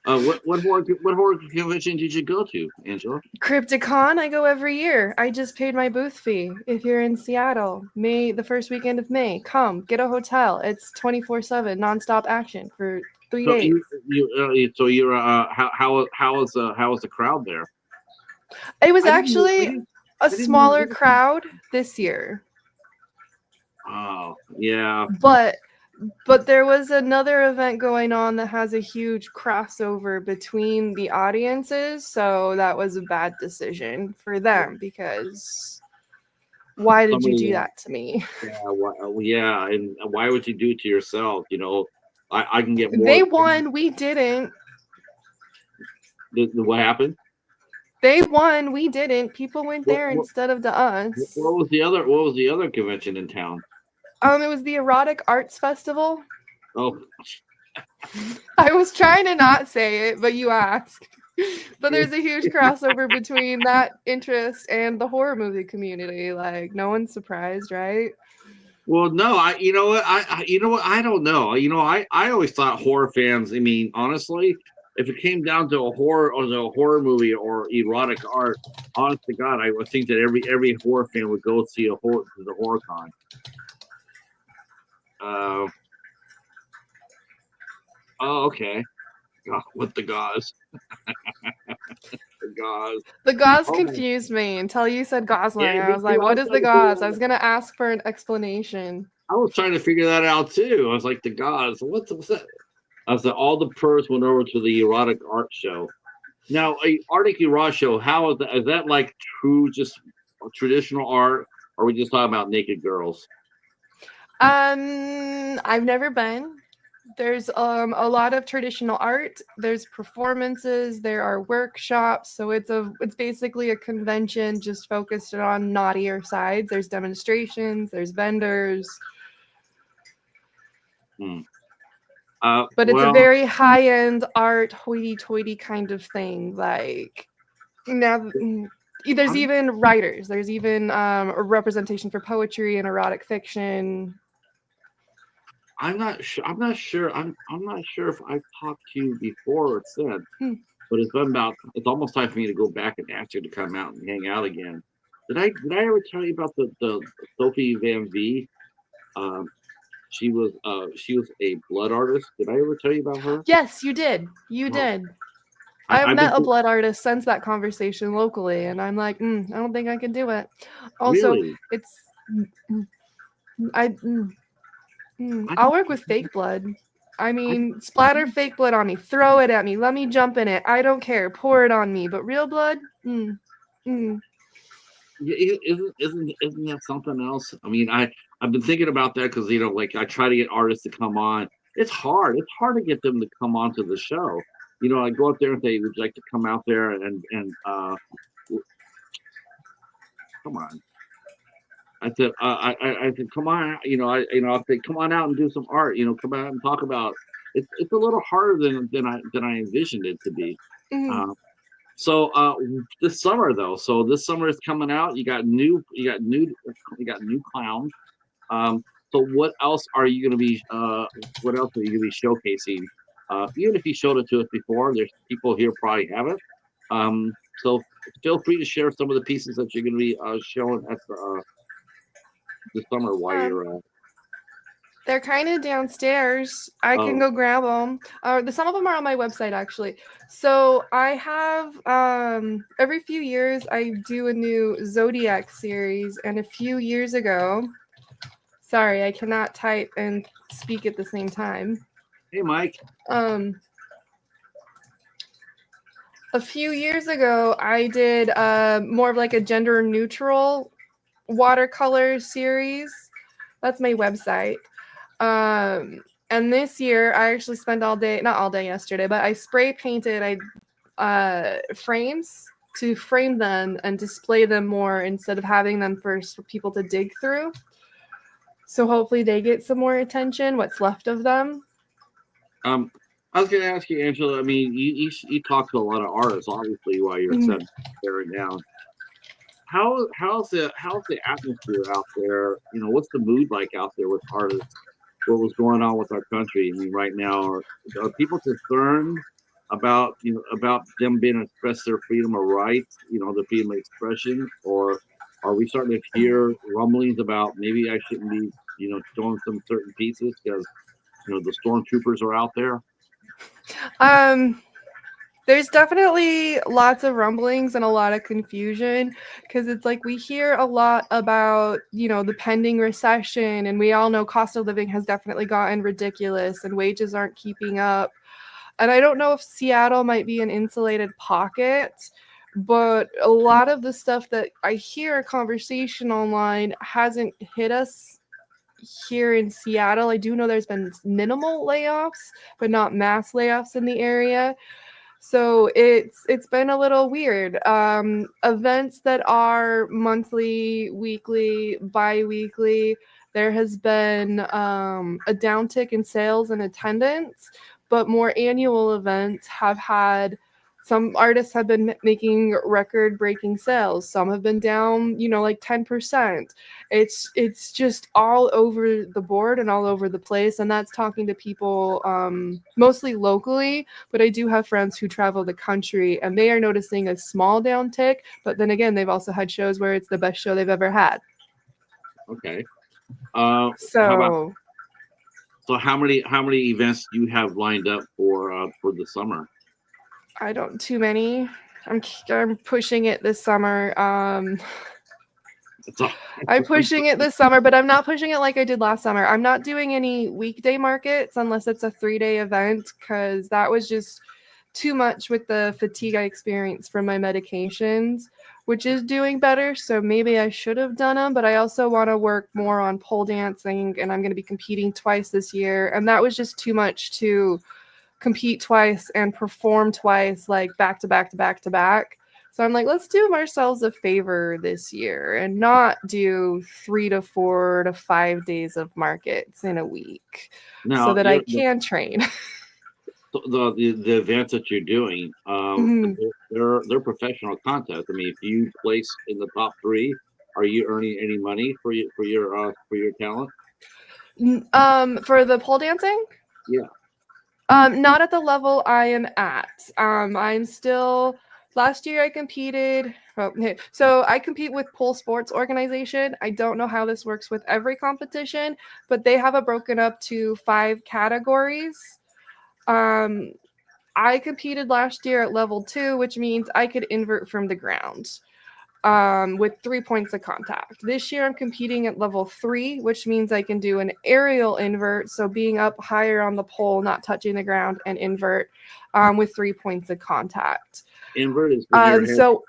What horror convention did you go to, Angela? Crypticon, I go every year. I just paid my booth fee. If you're in Seattle, the first weekend of May, come get a hotel. It's 24/7 nonstop action for 3 days. So you're how was the crowd there? It was I didn't know actually a I didn't know smaller that. crowd this year, Oh yeah. but there was another event going on that has a huge crossover between the audiences, so that was a bad decision for them because why did you Somebody do that to me? yeah, and why would you do it to yourself? I can get more. They won, we didn't. What happened? They won, we didn't. People went What, there what instead of to us. what was the other convention in town? It was the Erotic Arts Festival. Oh, I was trying to not say it, but you asked. But there's a huge crossover between that interest and the horror movie community. Like, no one's surprised, right? well, no, you know what, you know what, I don't know. I always thought horror fans. I mean, honestly, if it came down to a horror movie or erotic art, honest to God, I would think that every horror fan would go see the horror con. Uh, oh, okay. God, with the gauze, the gauze. The gauze Oh, confused me until you said Gosling. yeah, I me was too. like, I what was is trying the to figure gauze? that I out. was going to ask for an explanation. I was trying to figure that out too. I was like, the gauze. What's that? I was like, all the purrs went over to the erotic art show. Now, a Arctic erotic show. How is that? Is that like true, just traditional art, or are we just talking about naked girls? I've never been. There's a lot of traditional art. There's performances. There are workshops. So it's basically a convention just focused on naughtier sides. There's demonstrations. There's vendors. Hmm. But it's a Well, very high end art, hoity-toity kind of thing. Like now, there's I'm even writers. There's even a representation for poetry and erotic fiction. I'm not sure. I'm not sure. I'm not sure if I've talked to you before or since. Hmm. But it's been about. It's almost time for me to go back and ask you to come out and hang out again. Did I ever tell you about the Sophie Van V? Um, she was a blood artist. Did I ever tell you about her? Yes, you did. You Oh, did. I've I've been met a blood artist since that conversation locally, and I'm like, I don't think I can do it. Also, really. it's I I I'll don't. work with fake blood. I I mean, splatter fake blood on me, throw it at me, let me jump in it. I don't care. Pour it on me, but real blood, Yeah, isn't that something else? I mean, I've been thinking about that because like I try to get artists to come on. It's hard. It's hard to get them to come onto the show. I go up there and say, "Would you like to come out there come on?" I said, I said, "Come on." I said, "Come on out and do some art. Come out and talk about." It's a little harder than I envisioned it to be. mm. Uh, So this summer though, so this summer is coming out. You got new clowns. So what else are you gonna be? What else are you gonna be showcasing? Even if you showed it to us before, there's people here probably haven't. So feel free to share some of the pieces that you're gonna be showing at the summer while Um, you're. they're kind of downstairs. I can Oh, go grab them. Some of them are on my website actually. So I have every few years I do a new Zodiac series, and a few years ago Sorry, I cannot type and speak at the same time. Hey, Mike. Um, a few years ago, I did more of like a gender neutral watercolor series. That's my website. And this year, I actually spent all day, not all day yesterday, but I spray painted frames to frame them and display them more instead of having them for people to dig through. So hopefully they get some more attention, what's left of them. Um, I was going to ask you, Angela. I mean, you talk to a lot of artists, obviously, while you're Mhm. setting there right now. How's the atmosphere out there? You know, what's the mood like out there with artists? What was going on with our country? I mean, right now, are people concerned about about them being able to express their freedom of rights? You know, the freedom of expression, or are we starting to hear rumblings about maybe I shouldn't be showing some certain pieces because the stormtroopers are out there? Um, there's definitely lots of rumblings and a lot of confusion because it's like we hear a lot about, the pending recession, and we all know cost of living has definitely gotten ridiculous and wages aren't keeping up. And I don't know if Seattle might be an insulated pocket, but a lot of the stuff that I hear conversation online hasn't hit us here in Seattle. I do know there's been minimal layoffs, but not mass layoffs in the area. So it's been a little weird. Events that are monthly, weekly, bi-weekly, there has been a downtick in sales and attendance, but more annual events have had some artists have been making record-breaking sales. Some have been down, like 10%. It's just all over the board and all over the place, and that's talking to people mostly locally, but I do have friends who travel the country and they are noticing a small downtick, but then again, they've also had shows where it's the best show they've ever had. Okay. How about So so how many events do you have lined up for the summer? I don't too many. I'm pushing it this summer. It's all, I'm pushing it this summer, but I'm not pushing it like I did last summer. I'm not doing any weekday markets unless it's a 3-day event because that was just too much with the fatigue I experienced from my medications, which is doing better. So maybe I should have done them, but I also want to work more on pole dancing and I'm going to be competing twice this year. And that was just too much to compete twice and perform twice, like back to back to back to back. So I'm like, let's do ourselves a favor this year and not do 3 to 4 to 5 days of markets in a week so now that I can train. the events that you're doing, Mhm. they're professional contests. I mean, if you place in the top three, are you earning any money for your talent? For the pole dancing, Yeah. not at the level I am at. I'm still. Last year I competed. Okay, so I compete with Pole Sports Organization. I don't know how this works with every competition, but they have it broken up to 5 categories. Um, I competed last year at level 2, which means I could invert from the ground with 3 points of contact. This year I'm competing at level 3, which means I can do an aerial invert, so being up higher on the pole, not touching the ground, and invert with 3 points of contact. Invert is when your head So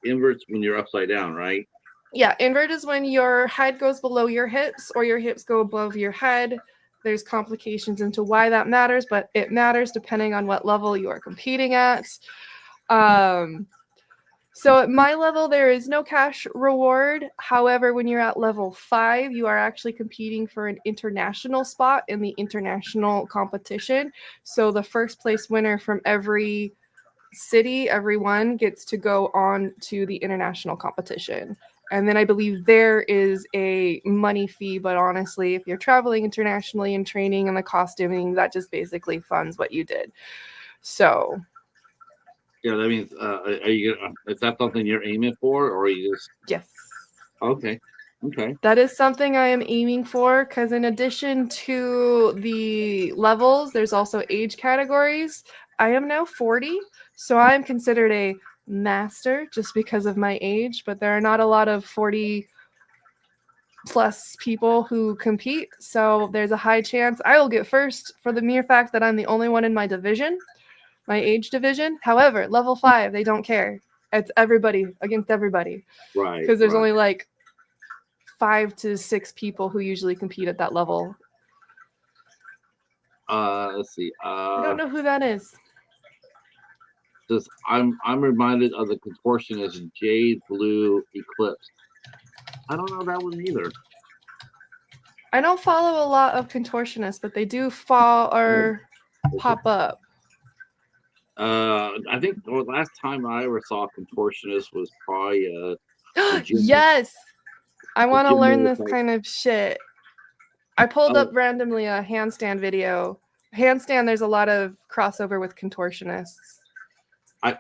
inverts when you're upside down, right? yeah, invert is when your head goes below your hips or your hips go above your head. There's complications into why that matters, but it matters depending on what level you are competing at. Um, So at my level, there is no cash reward. However, when you're at level 5, you are actually competing for an international spot in the international competition. So the first place winner from every city, everyone gets to go on to the international competition. And then I believe there is a money fee, but honestly, if you're traveling internationally and training and the costuming, that just basically funds what you did. So Yeah, that means are you is that something you're aiming for, or are you just yes. okay? Okay. That is something I am aiming for because, in addition to the levels, there's also age categories. I am now 40, so I am considered a master just because of my age, but there are not a lot of 40 plus people who compete. So there's a high chance I will get first for the mere fact that I'm the only one in my division, my age division. However, level 5, they don't care. It's everybody against everybody Right, because there's right. only like 5 to 6 people who usually compete at that level. Let's see. I don't know who that is. Says I'm reminded of the contortionist Jade Blue Eclipse. I don't know that one either. I don't follow a lot of contortionists, but they do fall or pop up. I think the last time I ever saw a contortionist was probably the gym. Yes, I The want to gym learn was this like, kind of shit. I pulled up oh, randomly a handstand video. Handstand, there's a lot of crossover with contortionists.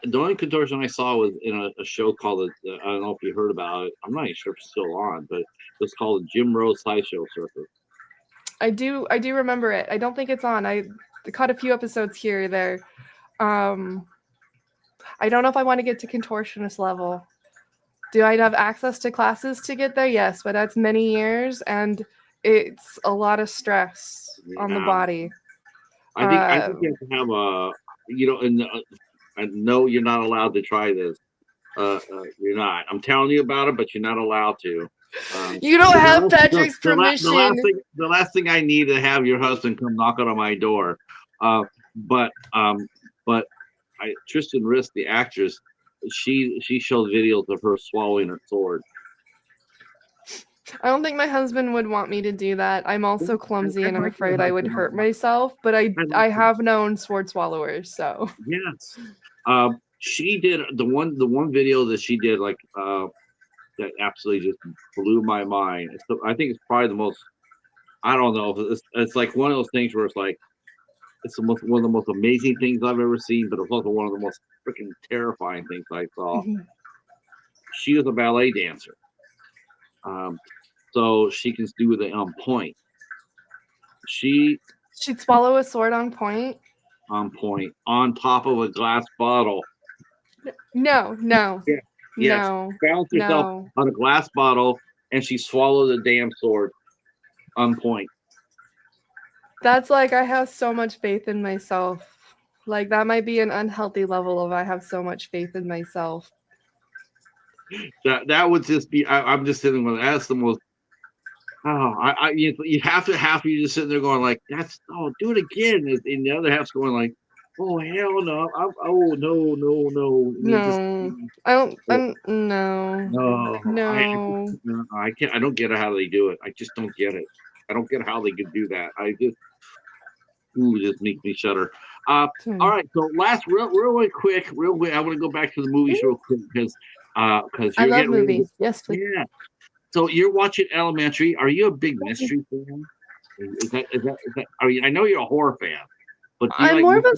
the only contortion I saw was in a show called I don't know if you heard about it. I'm not even sure if it's still on, but it was called the Jim Rose Sideshow Circus. I do remember it. I don't think it's on. I caught a few episodes here or there. I don't know if I want to get to contortionist level. Do I have access to classes to get there? Yes, but that's many years and it's a lot of stress on the Yeah, body. I think you have to have a and I know you're not allowed to try this. You're not. I'm telling you about it, but you're not allowed to. You don't have Patrick's The permission. last thing I need to have your husband come knocking on my door. Uh, but Tristan Risk, the actress, she showed videos of her swallowing her sword. I don't think my husband would want me to do that. I'm also clumsy and I'm like your afraid I would husband. hurt myself, but I Like have known sword swallowers, so. yes. She did the one video that she did that absolutely just blew my mind. So I think it's probably the most. I don't know. It's like one of those things where it's like it's one of the most amazing things I've ever seen, but it's also one of the most freaking terrifying things I saw. She was a ballet dancer, so she can do the point. She'd swallow a sword on point. On point on top of a glass bottle. No. Yeah, yes. No. Balanced herself No. on a glass bottle, and she swallowed the damn sword on point. That's like I have so much faith in myself. Like that might be an unhealthy level of I have so much faith in myself. That would just be. I'm just sitting with that's the most. Oh, you have to you just sitting there going like do it again, and the other half's going like, oh hell no, no. I mean, just No. I don't no. no, I can't. I don't get how they do it. I just don't get it. I don't get how they could do that. Just makes me shudder. All right, so last real quick. I want to go back to the movies real quick because I love movies. Yes, please. Yeah. So you're watching Elementary. Are you a big mystery fan? Is that? I mean, I know you're a horror fan, but do you I'm like more of a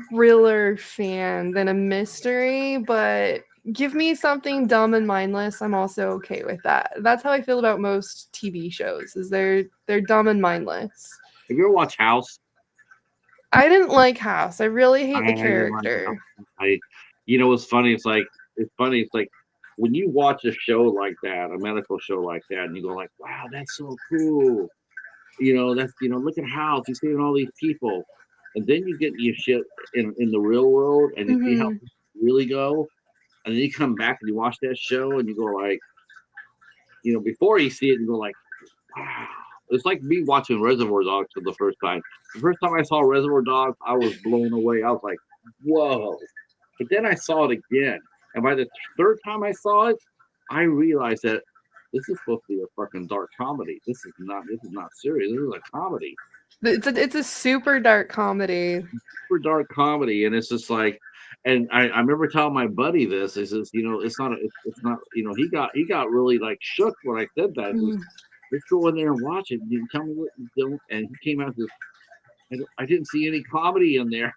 thriller fan than a mystery, but give me something dumb and mindless. I'm also okay with that. That's how I feel about most TV shows. Is they're dumb and mindless. Have you ever watched House? I didn't like House. I really hate the didn't like character. House. It's funny. It's funny. It's like when you watch a show like that, a medical show like that, and you go like, "Wow, that's so cool." That's look at House. You're seeing all these people, and then you get your shit in the real world, and you see how people really go, and then you come back and you watch that show, and you go like, before you see it, you go like, wow. It's like me watching Reservoir Dogs for the first time. The first time I saw Reservoir Dogs, I was blown away. I was like, whoa. But then I saw it again. And by the third time I saw it, I realized that this is supposed to be a fucking dark comedy. This is not serious. This is a comedy. It's a super dark comedy. Super dark comedy. And it's just like, and I remember telling my buddy this. He says, it's not, he got really like shook when I said that. Let's go in there and watch it. You tell me what you don't. And he came out with, I didn't see any comedy in there.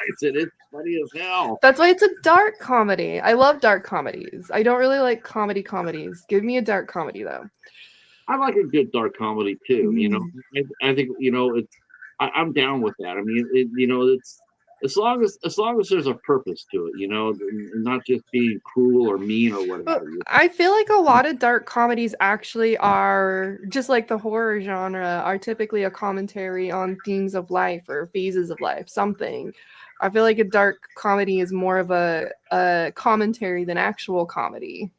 I said, it's funny as hell. That's why it's a dark comedy. I love dark comedies. I don't really like comedies. Give me a dark comedy, though. I like a good dark comedy, too. I think, I'm down with that. I mean, as long as there's a purpose to it, and not just being cruel or mean or what But have you. I feel like a lot of dark comedies actually are just like the horror genre are typically a commentary on themes of life or phases of life, something. I feel like a dark comedy is more of a commentary than actual comedy.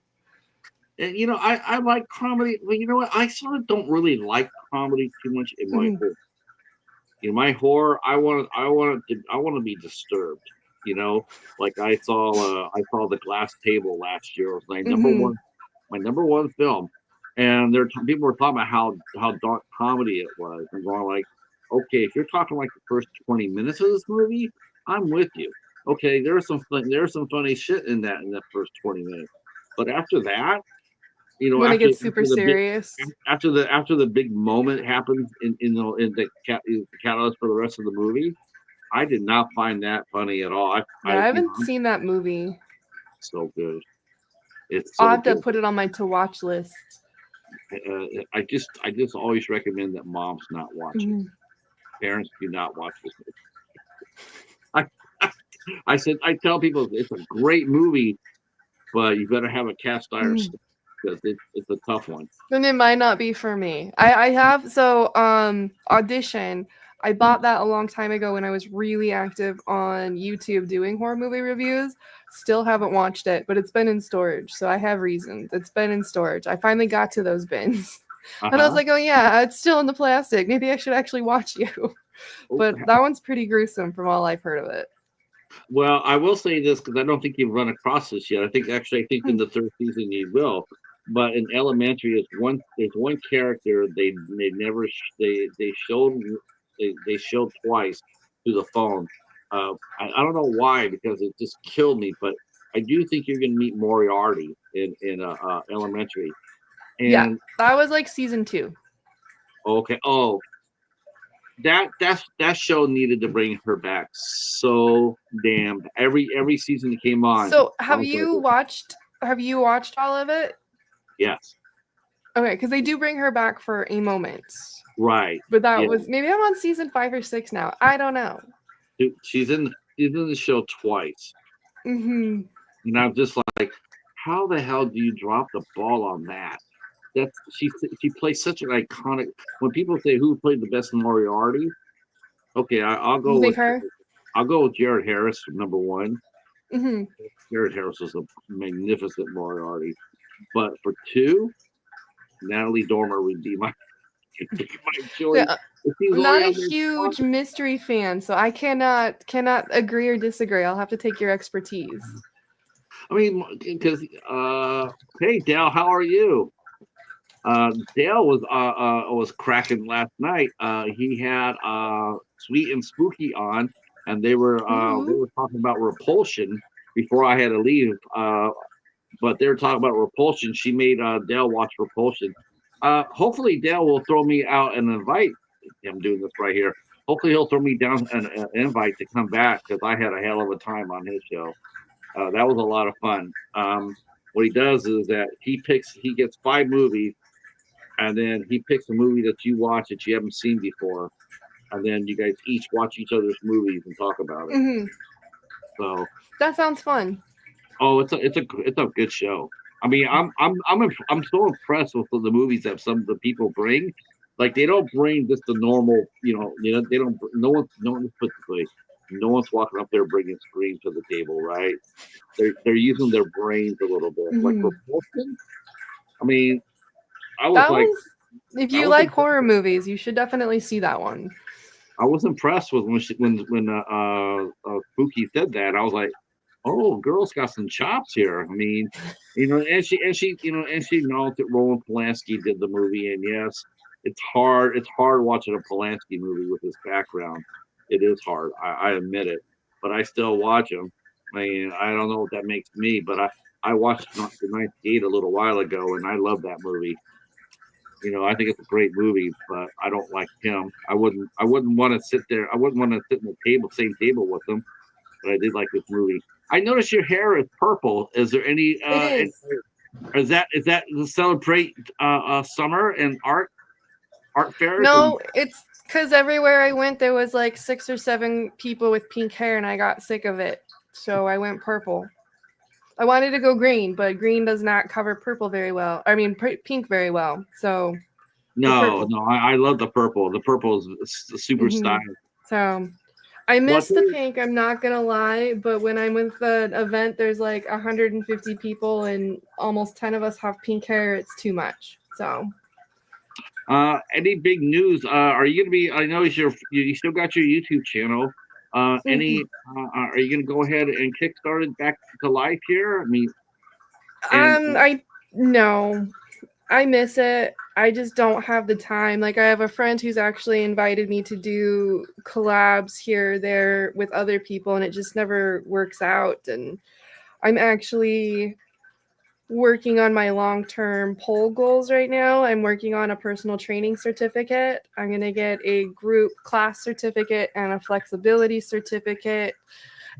And I like comedy, but you know what? I sort of don't really like comedy too much in my Mhm, horror. In my horror, I want to be disturbed. Like I saw the Glass Table last year. It was mhm. my number one film, and people were talking about how dark comedy it was. I'm going like, okay, if you're talking like the first 20 minutes of this movie, I'm with you. Okay, there's some funny shit in that first 20 minutes, but after that, When it after gets super serious. after the big moment happens in the catalyst for the rest of the movie, I did not find that funny at all. Yeah, I haven't seen that movie. So good. It's I'll so have to good. put it on my to watch list. I just always recommend that moms not watch it. Mhm, Parents do not watch this movie. I I tell people it's a great movie, but you better have a cast iron mhm. stomach because it's a tough one. Then it might not be for me. I have so Audition. I bought that a long time ago when I was really active on YouTube doing horror movie reviews. Still haven't watched it, but it's been in storage, so I have reasons. It's been in storage. I finally got to those bins. Uh And I was huh. like, "Oh yeah, it's still in the plastic. Maybe I should actually watch you." But that one's pretty gruesome from all I've heard of it. Well, I will say this because I don't think you've run across this yet. I think in the third season you will. But in Elementary, there's one character they never they showed twice through the phone. I don't know why because it just killed me. But I do think you're going to meet Moriarty in Elementary. Yeah, And that was like season 2. okay, that show needed to bring her back so damn. Every season that came on, So, I was like, have you watched all of it? yes, Okay, because they do bring her back for a moment. right, But that yeah. was maybe I'm on season 5 or 6 now. I don't know. She's in the show twice, Hmm. and I'm just like, how the hell do you drop the ball on that? She plays such an iconic. When people say who played the best Moriarty, okay, You think her? I'll go with Jared Harris from number one. Hmm. Jared Harris was a magnificent Moriarty, but for two, Natalie Dormer would be my my choice. Yeah, If she's I'm only not a on this one, huge mystery fan, so I cannot agree or disagree. I'll have to take your expertise. I mean, because hey Dale, how are you? Dale was cracking last night. He had Sweet and Spooky on, and they Ooh. were talking about Repulsion before I had to leave. But they were talking about Repulsion. She made Dale watch Repulsion. Hopefully Dale will throw me out an invite. I'm doing this right here. Hopefully he'll throw me down an invite to come back because I had a hell of a time on his show. That was a lot of fun. What he does is that he gets 5 movies, and then he picks a movie that you watch that you haven't seen before, and then you guys each watch each other's movies and talk about it. Hmm. So, That sounds fun. oh, it's a good show. I mean, I'm so impressed with the movies that some of the people bring. Like they don't bring just the normal, they don't. No one specifically. No one's walking up there bringing screens to the table, right? They're using their brains a little bit. Like Hmm. Repulsion. I mean, I was That like, one's if I you was like impressed. horror movies, you should definitely see that one. I was impressed with when Spooky said that. I was like, oh, girl's got some chops here. I mean, and she acknowledged that Roman Polanski did the movie, and yes, it's hard. It's hard watching a Polanski movie with his background. It is hard. I admit it, but I still watch them. I mean, I don't know what that makes me, but I watched The Ninth Gate a little while ago, and I love that movie. I think it's a great movie, but I don't like him. I wouldn't want to sit there. I wouldn't want to sit in the same table with him. But I did like this movie. I noticed your hair is purple. Is there It is. is that to celebrate summer and art fairs? And No, Because everywhere I went, there was like 6 or 7 people with pink hair, and I got sick of it. So I went purple. I wanted to go green, but green does not cover purple very well. I mean, pink very well. So the No, purple. no, I love the purple. The purple is super Hmm. stylish. So I Well, miss the pink. I'm not gonna lie, but when I'm with the event, there's like 150 people, and almost 10 of us have pink hair. It's too much. So any big news? Are you gonna be? I know you still got your YouTube channel. mhm. Are you gonna go ahead and kickstart it back to life here? I mean, and I no. I miss it. I just don't have the time. Like I have a friend who's actually invited me to do collabs here or there with other people and it just never works out and I'm actually working on my long-term pole goals right now. I'm working on a personal training certificate. I'm going to get a group class certificate and a flexibility certificate.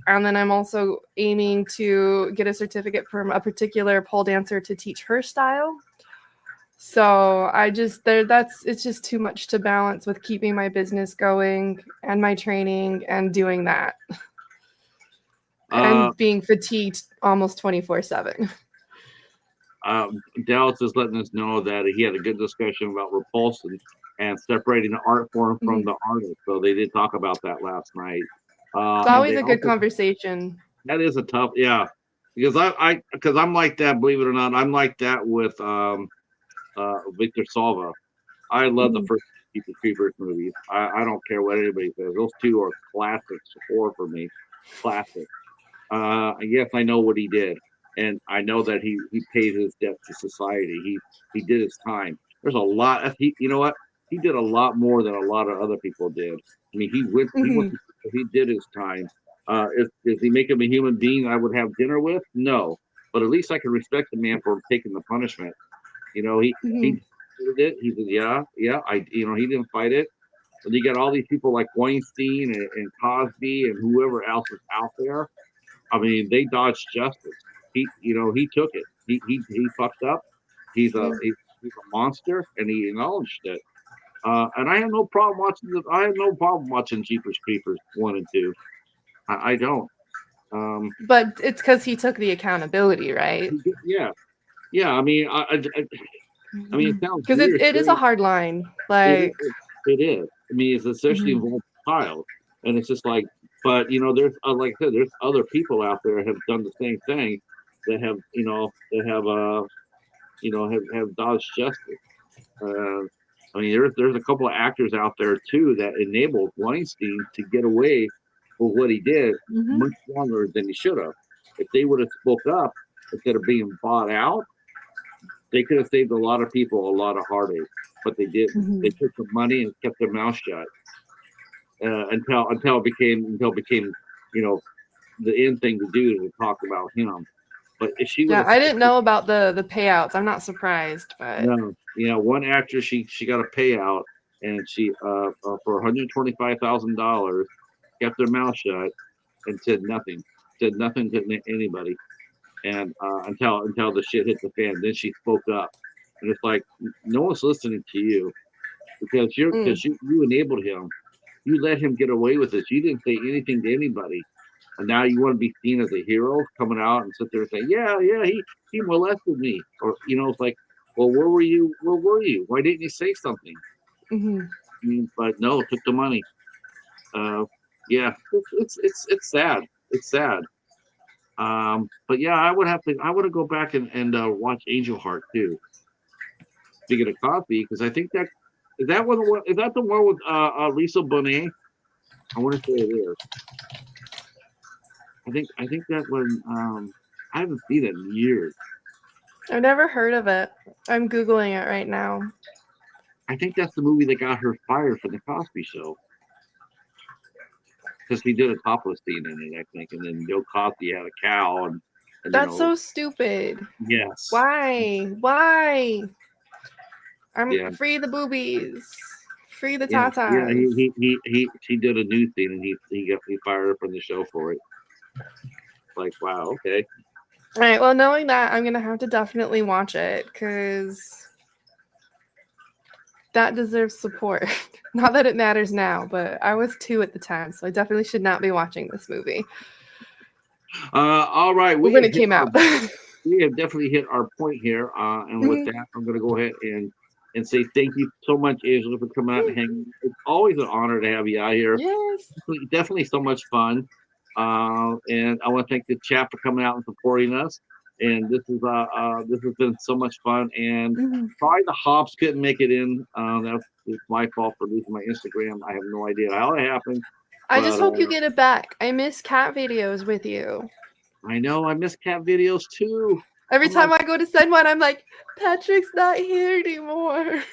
And then I'm also aiming to get a certificate from a particular pole dancer to teach her style. So I just there that's it's just too much to balance with keeping my business going and my training and doing that uh, and being fatigued almost 24/7. Dallas is letting us know that he had a good discussion about repulsion and separating the art form from Mhm. the artist. So they did talk about that last night. It's And always they a good also conversation. that is a tough, yeah, because because I'm like that. Believe it or not, I'm like that with Victor Salva. I love the Mhm. first Jeepers Creepers movies. I don't care what anybody says. Those two are classics horror for me. Classic. Yes, I know what he did, and I know that he paid his debt to society. He did his time. There's a lot. You know what? He did a lot more than a lot of other people did. I mean, he went Mhm. to, he did his time. Is he make him a human being I would have dinner with? No, but at least I can respect the man for taking the punishment. You know, he Mhm. did it. He said, yeah, yeah. He didn't fight it. But you got all these people like Weinstein and Cosby and whoever else is out there. I mean, they dodged justice. He took it. He fucked up. Yeah. He's a monster, and he acknowledged it. And I have no problem watching I have no problem watching Jeepers Creepers 1 and 2. I don't. Um, But it's because he took the accountability, right? yeah, yeah. I mean, I mean, it sounds Because weird. it is a hard line. Like, It is. I mean, it's essentially mhm. involved child, and it's just like, but there's like I said, there's other people out there have done the same thing that have, that have dodged justice. Uh, I mean, there's a couple of actors out there too that enabled Weinstein to get away for what he did Mhm. much longer than he should have. If they would have spoke up instead of being bought out, they could have saved a lot of people a lot of heartache. But they didn't. They Mhm. took the money and kept their mouth shut until it became, you know, the end thing to do to talk about him. But if she would Yeah, have I stuck didn't with know about the payouts. I'm not surprised, but no, one actress she got a payout and she for $125,000 kept her mouth shut and said nothing to anybody, and until the shit hit the fan, then she spoke up, and it's like no one's listening to you mm, you enabled him. You let him get away with this. You didn't say anything to anybody. And now you want to be seen as a hero coming out and sit there and say, yeah, yeah, he molested me. Or, it's like, well, where were you? Where were you? Why didn't you say something? mhm. I mean, but no, took the money. Uh, yeah, it's sad. It's sad. But yeah, I would have go back and watch Angel Heart too. Speaking of coffee, because I think is that the one with Lisa Bonet? I want to say it is. I think that one. I haven't seen it in years. I've never heard of it. I'm googling it right now. I think that's the movie that got her fired from the Cosby Show because he did a topless scene in it. I think, and then Bill Cosby had a cow, and That's so stupid. yes, Why? Why? I'm yeah, free the boobies. Free the yeah, yeah. tatas. She did a nude scene, and he fired her from the show for it. Like, wow, okay, All right. Well, knowing that, I'm gonna have to definitely watch it because that deserves support. Not that it matters now, but I was 2 at the time, so I definitely should not be watching this movie. All right, When it came out. we have definitely hit our point here. And with Mhm. that, I'm going to go ahead and say thank you so much, Angela, for coming out and hanging. It's always an honor to have you out here. Yes. Definitely so much fun. And I want to thank the chat for coming out and supporting us. And this has been so much fun. And Mhm. sorry the hops couldn't make it in. It's my fault for losing my Instagram. I have no idea how it happened, I just but hope you get it back. I miss cat videos with you. I know I miss cat videos too. Every I'm like, time I go to send one, I'm like, Patrick's not here anymore.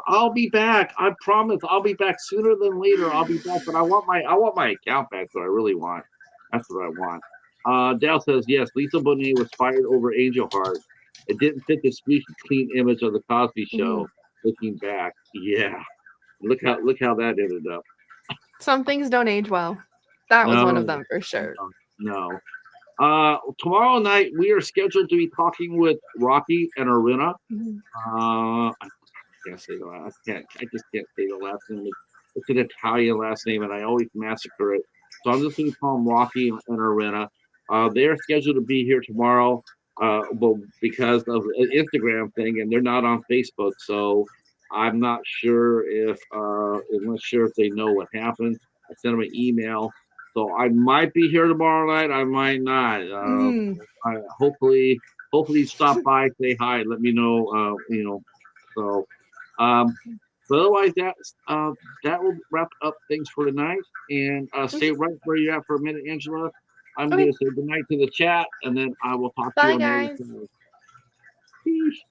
I'll be back. I promise. I'll be back sooner than later. I'll be back, but I want my account back. So I really want. That's what I want. Dal says yes. Lisa Bonet was fired over Angel Heart. It didn't fit the squeaky clean image of the Cosby Mhm. Show. Looking back, yeah. Look how that ended up. Some things don't age well. That was one of No, them for sure. no. Tomorrow night we are scheduled to be talking with Rocky and Aruna. Mhm. I can't say the last. I just can't say the last name. It's an Italian last name, and I always massacre it. So I'm just going to call them Rocky and Arena. They're scheduled to be here tomorrow, well, because of an Instagram thing, and they're not on Facebook. So I'm not sure if I'm not sure if they know what happened. I sent them an email, so I might be here tomorrow night. I might not. Mhm. Hopefully stop by, say hi, let me know. So. Um, but otherwise, that will wrap up things for tonight. And stay Mhm. right where you're at for a minute, Angela. I'm Okay. going to say goodnight to the chat, and then I will talk to you Bye, on the other guys. side. Peace.